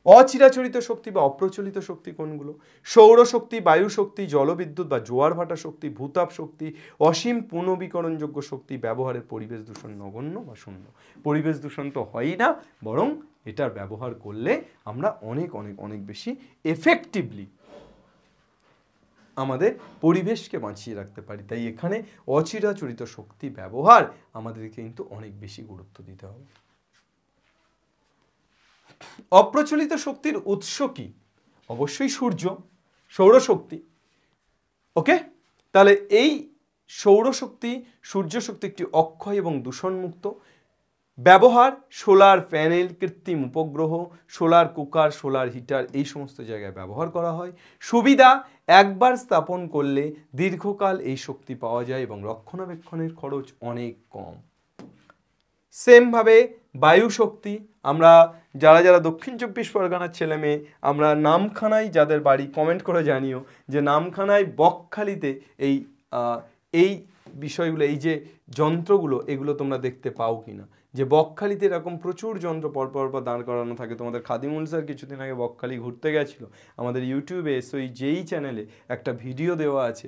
অচিরাচরিত শক্তি বা অপ্রচলিত শক্তি কোনগুলো? সৌরশক্তি, বায়ু শক্তি, জলবিদ্যুৎ বা জোয়ার ভাটা শক্তি, ভূতাপ শক্তি, অসীম পুনর্বীকরণযোগ্য শক্তি। ব্যবহারের পরিবেশ দূষণ নগণ্য বা শূন্য। পরিবেশ দূষণ তো হয়ই না, বরং এটার ব্যবহার করলে আমরা অনেক অনেক অনেক বেশি এফেক্টিভলি আমাদের পরিবেশকে বাঁচিয়ে রাখতে পারি। তাই এখানে অচিরাচরিত শক্তি ব্যবহার আমাদেরকে কিন্তু অনেক বেশি গুরুত্ব দিতে হবে। অপ্রচলিত শক্তির উৎস কি? অবশ্যই সূর্য, সৌরশক্তি। ওকে, তাহলে এই সৌরশক্তি, সূর্য শক্তি একটি অক্ষয় এবং দূষণমুক্ত। ব্যবহার সোলার প্যানেল, কৃত্রিম উপগ্রহ, সোলার কুকার, সোলার হিটার এই সমস্ত জায়গায় ব্যবহার করা হয়। সুবিধা, একবার স্থাপন করলে দীর্ঘকাল এই শক্তি পাওয়া যায় এবং রক্ষণাবেক্ষণের খরচ অনেক কম। সেমভাবে বায়ু শক্তি, আমরা যারা দক্ষিণ 24 পরগনার ছেলে মেয়ে, আমরা নামখানায় যাদের বাড়ি কমেন্ট করে জানিও যে নামখানায় বকখালিতে এই বিষয়গুলো, এই যে যন্ত্রগুলো, এগুলো তোমরা দেখতে পাও কিনা, যে বকখালিতে এরকম প্রচুর যন্ত্র পরপর দাঁড় করানো থাকে। তোমাদের খাদিমুল স্যার কিছুদিন আগে বকখালি ঘুরতে গেছিলো, আমাদের ইউটিউবে এসওই যেই চ্যানেলে একটা ভিডিও দেওয়া আছে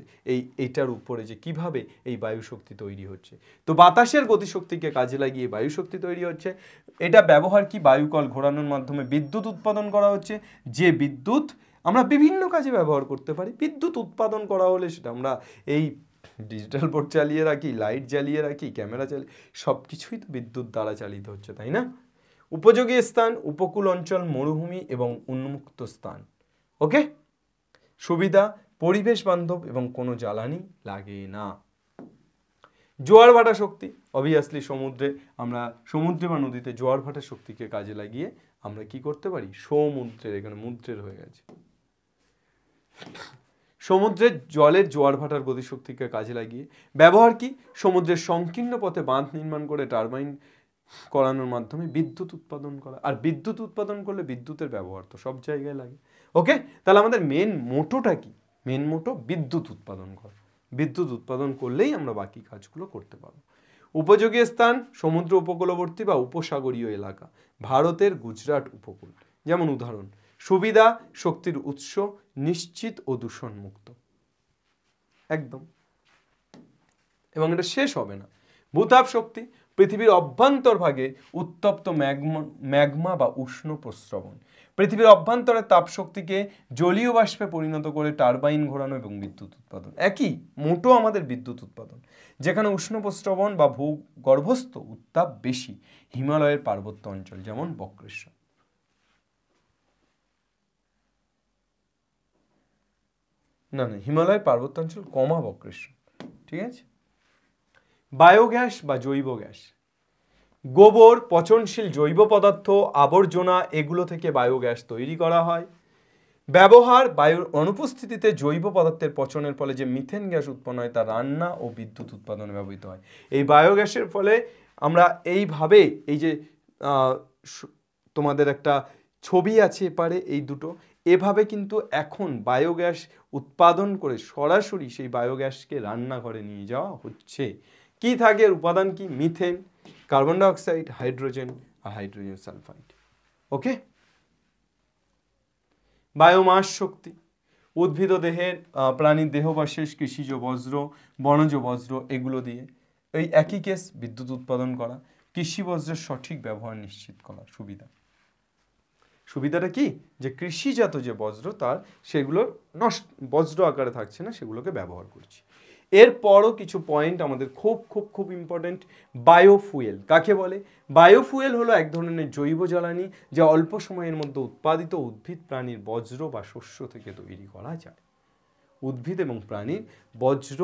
এইটার উপরে, যে কিভাবে এই বায়ু শক্তি তৈরি হচ্ছে। তো বাতাসের গতিশক্তিকে কাজে লাগিয়ে বায়ু শক্তি তৈরি হচ্ছে। এটা ব্যবহার কি, বায়ুকল ঘোরানোর মাধ্যমে বিদ্যুৎ উৎপাদন করা হচ্ছে, যে বিদ্যুৎ আমরা বিভিন্ন কাজে ব্যবহার করতে পারি। বিদ্যুৎ উৎপাদন করা হলে সেটা আমরা এই ডিজিটাল বোর্ড চালিয়ে রাখি, লাইট জ্বালিয়ে রাখি, ক্যামেরা চালিয়ে, সব কিছুই তো বিদ্যুৎ দ্বারা চালিত হচ্ছে, তাই না? উপযোগী স্থান, উপকূল অঞ্চল, মরুভূমি এবং উন্মুক্ত স্থান। ওকে। সুবিধা, পরিবেশ বান্ধব এবং কোনো জ্বালানি লাগে না। জোয়ার ভাটা শক্তি, অবভিয়াসলি আমরা সমুদ্রে বা নদীতে জোয়ার ভাটা শক্তিকে কাজে লাগিয়ে আমরা কি করতে পারি, সমুদ্রের, এখানে মুদ্রের হয়ে গেছে, সমুদ্রের জলের জোয়ার ভাটার গতিশক্তিকে কাজে লাগিয়ে ব্যবহার কি, সমুদ্রের সংকীর্ণ পথে বাঁধ নির্মাণ করে টারবাইন করানোর মাধ্যমে বিদ্যুৎ উৎপাদন করা। আর বিদ্যুৎ উৎপাদন করলে বিদ্যুতের ব্যবহার তো সব জায়গায় লাগে। ওকে, তাহলে আমাদের মেন মোটোটা কি? মেন মোটো বিদ্যুৎ উৎপাদন করা। বিদ্যুৎ উৎপাদন করলেই আমরা বাকি কাজগুলো করতে পারবো। উপযোগী স্থান, সমুদ্র উপকূলবর্তী বা উপসাগরীয় এলাকা, ভারতের গুজরাট উপকূল যেমন উদাহরণ। সুবিধা, শক্তির উৎস নিশ্চিত ও দূষণ মুক্ত, একদম, এবং এটা শেষ হবে না। ভূতাপ শক্তি, পৃথিবীর অভ্যন্তরভাগে উত্তপ্ত ম্যাগমা বা উষ্ণ প্রস্রবণ। পৃথিবীর অভ্যন্তরের তাপ শক্তিকে জলীয় বাষ্পে পরিণত করে টারবাইন ঘোরানো এবং বিদ্যুৎ উৎপাদন। একই মোটো আমাদের বিদ্যুৎ উৎপাদন, যেখানে উষ্ণ প্রস্রবণ বা ভূগর্ভস্থ উত্তাপ বেশি, হিমালয়ের পার্বত্য অঞ্চল যেমন বক্রেশ্বর। না, হিমালয়ের পার্বত্যাঞ্চল কমা বক্রেশ্বর, ঠিক আছে। বায়োগ্যাস বা জৈব গ্যাস, গোবর, পচনশীল জৈব পদার্থ, আবর্জনা, এগুলো থেকে বায়োগ্যাস তৈরি করা হয়। ব্যবহার, বায়ুর অনুপস্থিতিতে জৈব পদার্থের পচনের ফলে যে মিথেন গ্যাস উৎপন্ন হয় তা রান্না ও বিদ্যুৎ উৎপাদনে ব্যবহৃত হয়। এই বায়োগ্যাসের ফলে আমরা এইভাবে, এই যে তোমাদের একটা ছবি আছে এপারে, এই দুটো, এভাবে কিন্তু এখন বায়োগ্যাস উৎপাদন করে সরাসরি সেই বায়োগ্যাসকে রান্নাঘরে নিয়ে যাওয়া হচ্ছে। কি থাকে উপাদান কি? মিথেন, কার্বন ডাইঅক্সাইড, হাইড্রোজেন আর হাইড্রোজেন সালফাইড। ওকে। বায়োমাস শক্তি, উদ্ভিদ দেহের, প্রাণীর দেহ বা শেষ কৃষিজ বজ্র, বনজ বজ্র, এগুলো দিয়ে এই একই কেস, বিদ্যুৎ উৎপাদন করা। কৃষি বজ্রের সঠিক ব্যবহার নিশ্চিত করা। সুবিধাটা কি? যে কৃষিজাত যে বজ্র তার সেগুলো বজ্র আকারে থাকছে না, সেগুলোকে ব্যবহার করছি। এরপরও কিছু পয়েন্ট আমাদের খুব খুব খুব ইম্পর্টেন্ট। বায়োফুয়েল কাকে বলে? বায়োফুয়েল হলো এক ধরনের জৈব জ্বালানি যা অল্প সময়ের মধ্যে উৎপাদিত উদ্ভিদ প্রাণীর বজ্র বা শস্য থেকে তৈরি করা যায়। উদ্ভিদ এবং প্রাণীর বজ্র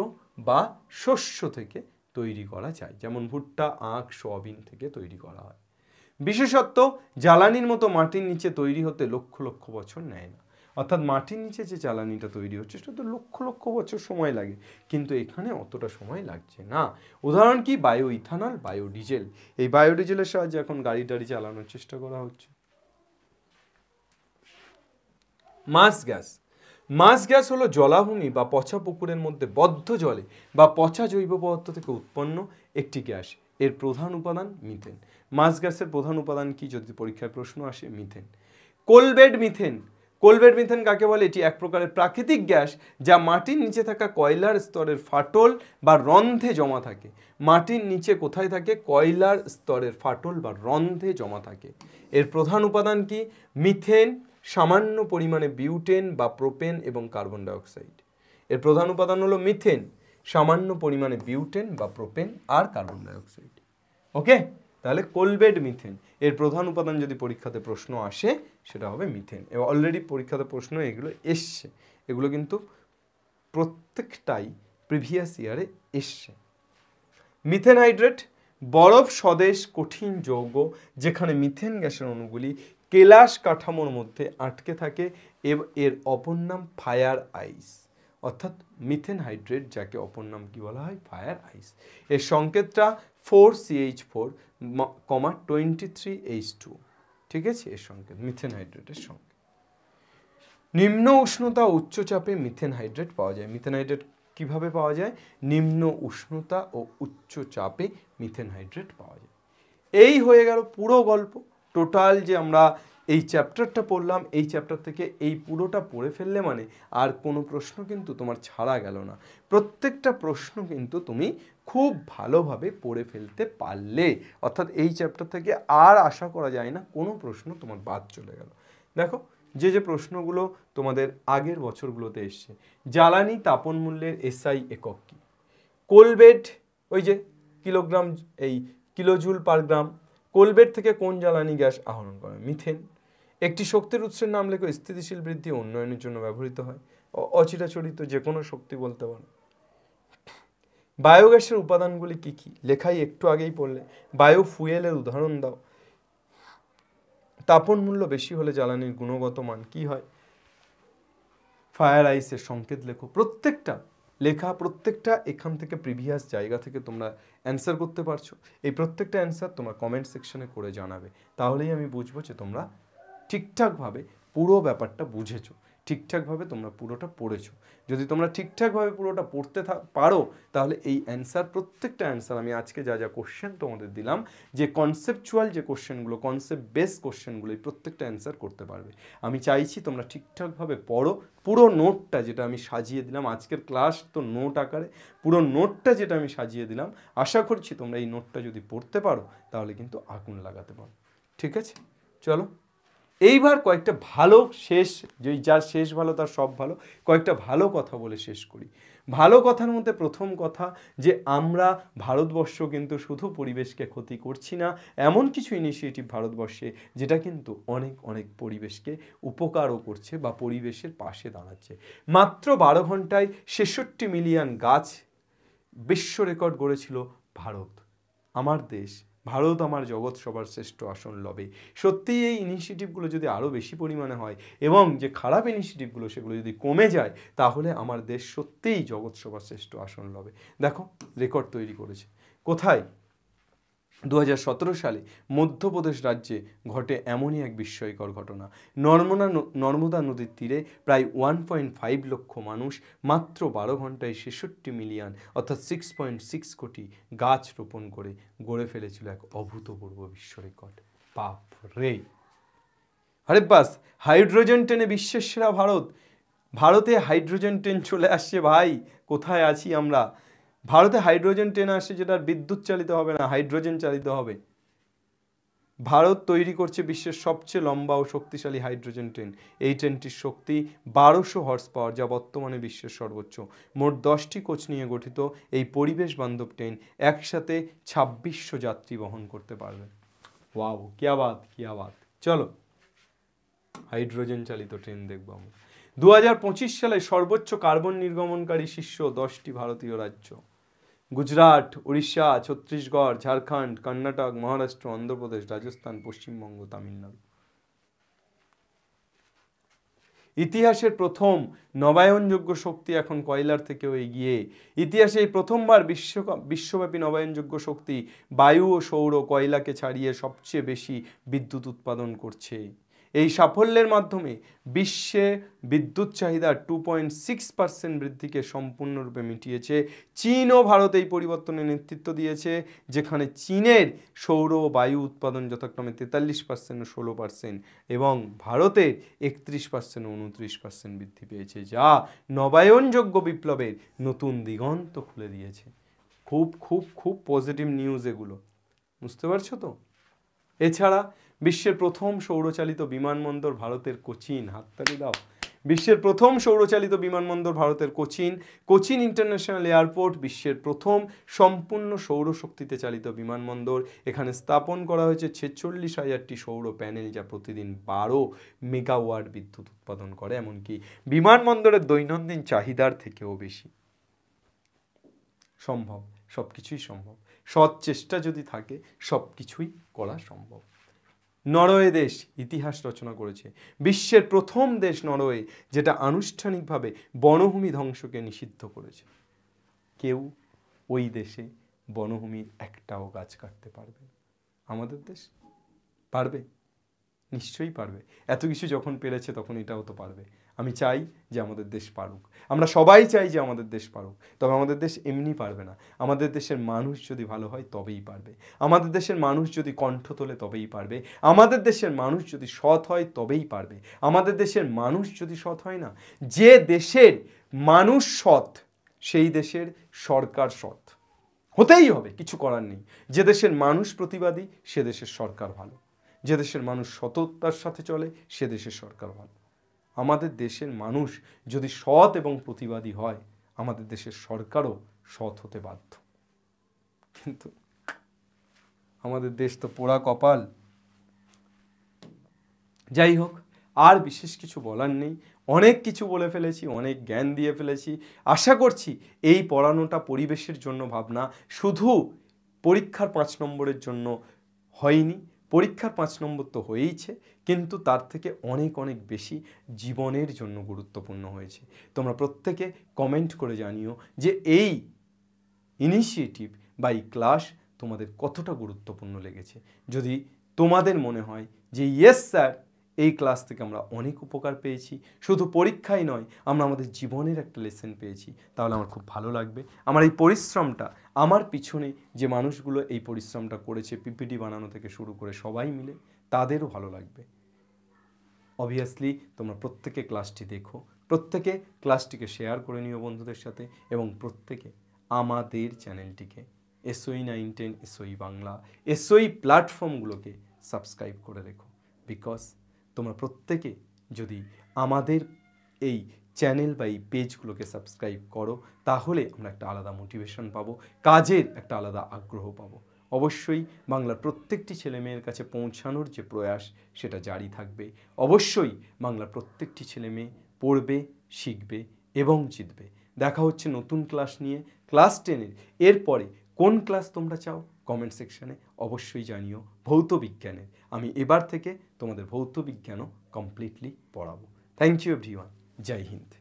বা শস্য থেকে তৈরি করা যায়, যেমন ভুট্টা, আখ, সয়াবিন থেকে তৈরি করা হয়। বিশেষত্ব, জ্বালানির মতো মাটির নিচে তৈরি হতে লক্ষ লক্ষ বছর নেয় না। অর্থাৎ মাটির নিচে যে জ্বালানিটা তৈরি হচ্ছে সেটা তো লক্ষ লক্ষ বছর সময় লাগে, কিন্তু এখানে অতটা সময় লাগছে না। উদাহরণ কি? Bio ethanol, biodiesel. এই বায়োডিজেলের সাহায্যে এখন গাড়ি টাড়ি চালানোর চেষ্টা করা হচ্ছে। মাছ গ্যাস, মাছ গ্যাস হলো জলাভূমি বা পচা পুকুরের মধ্যে বদ্ধ জলে বা পচা জৈব পদার্থ থেকে উৎপন্ন একটি গ্যাস। এর প্রধান উপাদান মিথেন। মাছ গ্যাসের প্রধান উপাদান কি যদি পরীক্ষায় প্রশ্ন আসে? মিথেন। কোলবেড মিথেন, কোলবেড মিথেন কাকে বলে? এটি এক প্রকারের প্রাকৃতিক গ্যাস যা মাটির নিচে থাকা কয়লার স্তরের ফাটল বা রন্ধ্রে জমা থাকে। মাটির নিচে কোথায় থাকে? কয়লার স্তরের ফাটল বা রন্ধ্রে জমা থাকে। এর প্রধান উপাদান কি? মিথেন, সামান্য পরিমাণে বিউটেন বা প্রোপেন এবং কার্বন ডাইঅক্সাইড। এর প্রধান উপাদান হলো মিথেন, সামান্য পরিমাণে বিউটেন বা প্রোপেন আর কার্বন ডাইঅক্সাইড। ওকে, তাহলে কোলবেড মিথেন, এর প্রধান উপাদান যদি পরীক্ষাতে প্রশ্ন আসে সেটা হবে মিথেন। এবং অলরেডি পরীক্ষাতে প্রশ্ন এগুলো এসছে, এগুলো কিন্তু প্রত্যেকটাই প্রিভিয়াস ইয়ারে এসছে। মিথেন হাইড্রেট, বরফ স্বদেশ কঠিন যৌগ যেখানে মিথেন গ্যাসের অণুগুলি কেলাস কাঠামোর মধ্যে আটকে থাকে এর অপর নাম ফায়ার আইস, অর্থাৎ মিথেন হাইড্রেট, যাকে অপর নাম কি বলা হয়? Fire ice. এর সংকেতটা 4CH4, 23H2, ঠিক আছে? এর সংকেত মিথেন হাইড্রেটের সংকেত। নিম্ন উষ্ণতা উচ্চ চাপে মিথেন হাইড্রেট পাওয়া যায়। মিথেন হাইড্রেট কিভাবে পাওয়া যায়? নিম্ন উষ্ণতা ও উচ্চ চাপে মিথেন হাইড্রেট পাওয়া যায়। এই হয়ে গেল পুরো গল্প। টোটাল যে আমরা এই চ্যাপ্টারটা পড়লাম, এই চ্যাপ্টার থেকে এই পুরোটা পড়ে ফেললে মানে আর কোনো প্রশ্ন কিন্তু তোমার ছাড়া গেল না। প্রত্যেকটা প্রশ্ন কিন্তু তুমি খুব ভালোভাবে পড়ে ফেলতে পারলে, অর্থাৎ এই চ্যাপ্টার থেকে আর আশা করা যায় না কোনো প্রশ্ন তোমার বাদ চলে গেল। দেখো যে প্রশ্নগুলো তোমাদের আগের বছরগুলোতে এসছে, জ্বালানি তাপন মূল্যের এসআই একক কি? কোলবেট, ওই যে কিলোগ্রাম, এই কিলোজুল পার গ্রাম। কোলবেট থেকে কোন জ্বালানি গ্যাস আহরণ করে? মিথেন। একটি শক্তির উৎসের নাম লেখো স্থিতিশীল বৃদ্ধি উন্নয়নের জন্য ব্যবহৃত হয়। অচিরাচরিত যে কোনো শক্তি বলতে পারো। বায়োগ্যাসের উপাদানগুলি কি কি? লেখাই একটু আগেই পড়লে। বায়ো ফুয়েলের উদাহরণ দাও। তাপন মূল্য বেশি হলে জ্বালানির গুণগত মান কি হয়? ফায়ার আইসের সংকেত লেখো। প্রত্যেকটা লেখা, প্রত্যেকটা এখান থেকে প্রিভিয়াস জায়গা থেকে তোমরা অ্যান্সার করতে পারছো। এই প্রত্যেকটা অ্যান্সার তোমরা কমেন্ট সেকশনে করে জানাবে, তাহলেই আমি বুঝবো যে তোমরা ঠিকঠাকভাবে পুরো ব্যাপারটা বুঝেছো, ঠিকঠাকভাবে তোমরা পুরোটা পড়েছো। যদি তোমরা ঠিকঠাকভাবে পুরোটা পড়তে পারো তাহলে এই অ্যান্সার, প্রত্যেকটা অ্যান্সার, আমি আজকে যা যা কোশ্চেন তোমাদের দিলাম, যে কনসেপচুয়াল যে কোশ্চেনগুলো, কনসেপ্ট বেস কোশ্চেনগুলো, এই প্রত্যেকটা অ্যান্সার করতে পারবে। আমি চাইছি তোমরা ঠিকঠাকভাবে পড়ো। পুরো নোটটা যেটা আমি সাজিয়ে দিলাম, আজকের ক্লাস তো নোট আকারে, পুরো নোটটা যেটা আমি সাজিয়ে দিলাম, আশা করছি তোমরা এই নোটটা যদি পড়তে পারো তাহলে কিন্তু আগুন লাগাতে পারো। ঠিক আছে, চলো এইবার কয়েকটা ভালো শেষ, যে যার শেষ ভালো তার সব ভালো, কয়েকটা ভালো কথা বলে শেষ করি। ভালো কথার মধ্যে প্রথম কথা যে আমরা ভারতবর্ষ কিন্তু শুধু পরিবেশকে ক্ষতি করছি না, এমন কিছু ইনিশিয়েটিভ ভারতবর্ষে যেটা কিন্তু অনেক অনেক পরিবেশকে উপকারও করছে বা পরিবেশের পাশে দাঁড়াচ্ছে। মাত্র 12 ঘন্টায় 66 মিলিয়ন গাছ বিশ্ব রেকর্ড গড়েছিল ভারত, আমার দেশ। ভারত আমার জগৎ সবার শ্রেষ্ঠ আসন লবে। সত্যিই এই ইনিশিয়েটিভগুলো যদি আরও বেশি পরিমাণে হয় এবং যে খারাপ ইনিশিয়েটিভগুলো সেগুলো যদি কমে যায়, তাহলে আমার দেশ সত্যিই জগৎ সবার শ্রেষ্ঠ আসন লবে। দেখো রেকর্ড তৈরি করেছে কোথায়? 2017 সালে মধ্যপ্রদেশ রাজ্যে ঘটে এমনই এক বিস্ময়কর ঘটনা। নর্মদা নদীর তীরে প্রায় 1.5 লক্ষ মানুষ মাত্র 12 ঘন্টায় 66 মিলিয়ন অর্থাৎ 6.6 কোটি গাছ রোপণ করে গড়ে ফেলেছিল এক অভূতপূর্ব বিশ্ব রেকর্ড। বাপ রে! আরে বাস, হাইড্রোজেন ট্রেনে বিশ্বের সেরা ভারত। ভারতে হাইড্রোজেন ট্রেন চলে আসছে ভাই। কোথায় আছি আমরা? ভারতে হাইড্রোজেন ট্রেন আসছে, যেটা বিদ্যুৎ চালিত হবে না, হাইড্রোজেন চালিত হবে। ভারত তৈরি করছে বিশ্বের সবচেয়ে লম্বা ও শক্তিশালী হাইড্রোজেন ট্রেন। এই ট্রেনটির শক্তি 1200 হর্স পাওয়ার, যা বর্তমানে বিশ্বের সর্বোচ্চ। মোট 10টি কোচ নিয়ে গঠিত এই পরিবেশ বান্ধব ট্রেন একসাথে 2600 যাত্রী বহন করতে পারবে। ওয়াও, কিয়া বাত, কিয়া বাত। চলো হাইড্রোজেন চালিত ট্রেন দেখবো আমরা। 2025 সালে সর্বোচ্চ কার্বন নির্গমনকারী শীর্ষ 10টি ভারতীয় রাজ্য: গুজরাট, উড়িষ্যা, ছত্তিশগড়, ঝাড়খণ্ড, কর্ণাটক, মহারাষ্ট্র, অন্ধ্রপ্রদেশ, রাজস্থান, পশ্চিমবঙ্গ, তামিলনাড়ু। ইতিহাসের প্রথম নবায়নযোগ্য শক্তি এখন কয়লার থেকেও এগিয়ে। ইতিহাসে এই প্রথমবার বিশ্বব্যাপী নবায়নযোগ্য শক্তি বায়ু ও সৌর কয়লাকে ছাড়িয়ে সবচেয়ে বেশি বিদ্যুৎ উৎপাদন করছে। এই সাফল্যের মাধ্যমে বিশ্বে বিদ্যুৎ চাহিদা 2.6% বৃদ্ধিকে সম্পূর্ণরূপে মিটিয়েছে। চীন ও ভারত এই পরিবর্তনে নেতৃত্ব দিয়েছে, যেখানে চীনের সৌর ও বায়ু উৎপাদন যথাক্রমে 43% ও 16% এবং ভারতের 31% ও 29% বৃদ্ধি পেয়েছে, যা নবায়নযোগ্য বিপ্লবের নতুন দিগন্ত খুলে দিয়েছে। খুব খুব খুব পজিটিভ নিউজ এগুলো, বুঝতে পারছো তো? এছাড়া বিশ্বের প্রথম সৌরচালিত বিমানবন্দর ভারতের কোচিন। হাততালি দাও। বিশ্বের প্রথম সৌরচালিত বিমানবন্দর ভারতের কোচিন। কোচিন ইন্টারন্যাশনাল এয়ারপোর্ট বিশ্বের প্রথম সম্পূর্ণ সৌরশক্তিতে চালিত বিমানবন্দর। এখানে স্থাপন করা হয়েছে 46,000টি সৌর প্যানেল, যা প্রতিদিন 12 মেগাওয়াট বিদ্যুৎ উৎপাদন করে, এমনকি বিমানবন্দরের দৈনন্দিন চাহিদার থেকেও বেশি। সম্ভব, সব কিছুই সম্ভব। সৎ চেষ্টা যদি থাকে সব কিছুই করা সম্ভব। নরওয়ে দেশ ইতিহাস রচনা করেছে, বিশ্বের প্রথম দেশ নরওয়ে, যেটা আনুষ্ঠানিকভাবে বনভূমি ধ্বংসকে নিষিদ্ধ করেছে। কেউ ওই দেশে বনভূমির একটাও গাছ কাটতে পারবে না। আমাদের দেশ পারবে? নিশ্চয়ই পারবে। এত কিছু যখন পেরেছে তখন এটাও তো পারবে। আমি চাই যে আমাদের দেশ পারুক, আমরা সবাই চাই যে আমাদের দেশ পারুক, তবে আমাদের দেশ এমনি পারবে না। আমাদের দেশের মানুষ যদি ভালো হয় তবেই পারবে, আমাদের দেশের মানুষ যদি কণ্ঠ তোলে তবেই পারবে, আমাদের দেশের মানুষ যদি সৎ হয় তবেই পারবে। আমাদের দেশের মানুষ যদি সৎ হয় না, যে দেশের মানুষ সৎ সেই দেশের সরকার সৎ হতেই হবে, কিছু করার নেই। যে দেশের মানুষ প্রতিবাদী সে দেশের সরকার ভালো, যে দেশের মানুষ সততার সাথে চলে সে দেশের সরকার ভালো। আমাদের দেশের মানুষ যদি সৎ এবং প্রতিবাদী হয় আমাদের দেশের সরকারও সৎ হতে বাধ্য। কিন্তু আমাদের দেশ তো পোড়া কপাল। যাই হোক, আর বিশেষ কিছু বলার নেই, অনেক কিছু বলে ফেলেছি, অনেক জ্ঞান দিয়ে ফেলেছি। আশা করছি এই পড়ানোটা পরিবেশের জন্য ভাবনা, শুধু পরীক্ষার 5 নম্বরের জন্য হয়নি। পরীক্ষার 5 নম্বর তো হয়েইছে, কিন্তু তার থেকে অনেক অনেক বেশি জীবনের জন্য গুরুত্বপূর্ণ হয়েছে। তোমরা প্রত্যেকে কমেন্ট করে জানিও যে এই ইনিশিয়েটিভ বা এই ক্লাস তোমাদের কতটা গুরুত্বপূর্ণ লেগেছে। যদি তোমাদের মনে হয় যে ইয়েস স্যার, এই ক্লাস থেকে আমরা অনেক উপকার পেয়েছি, শুধু পরীক্ষাই নয় আমরা আমাদের জীবনের একটা লেসন পেয়েছি, তাহলে আমার খুব ভালো লাগবে। আমার এই পরিশ্রমটা, আমার পিছনে যে মানুষগুলো এই পরিশ্রমটা করেছে, পিপিটি বানানো থেকে শুরু করে সবাই মিলে, তাদেরও ভালো লাগবে। অবভিয়াসলি তোমরা প্রত্যেকে ক্লাসটি দেখো, প্রত্যেকে ক্লাসটিকে শেয়ার করে নিও বন্ধুদের সাথে, এবং প্রত্যেকে আমাদের চ্যানেলটিকে SOE910, SOE বাংলা, SOE প্ল্যাটফর্মগুলোকে সাবস্ক্রাইব করে রেখো। বিকজ তোমরা প্রত্যেকে যদি আমাদের এই চ্যানেল বা এই পেজগুলোকে সাবস্ক্রাইব করো, তাহলে আমরা একটা আলাদা মোটিভেশন পাবো, কাজের একটা আলাদা আগ্রহ পাবো। অবশ্যই বাংলার প্রত্যেকটি ছেলেমেয়ের কাছে পৌঁছানোর যে প্রয়াস সেটা জারি থাকবে। অবশ্যই বাংলার প্রত্যেকটি ছেলেমেয়ে পড়বে, শিখবে এবং জিতবে। দেখা হচ্ছে নতুন ক্লাস নিয়ে, ক্লাস 10-এর। এরপরে কোন ক্লাস তোমরা চাও কমেন্ট সেকশানে অবশ্যই জানিও। ভৌত বিজ্ঞানের আমি এবার থেকে তোমাদের ভৌত বিজ্ঞানও কমপ্লিটলি পড়াবো। Thank you everyone. জয় হিন্দ।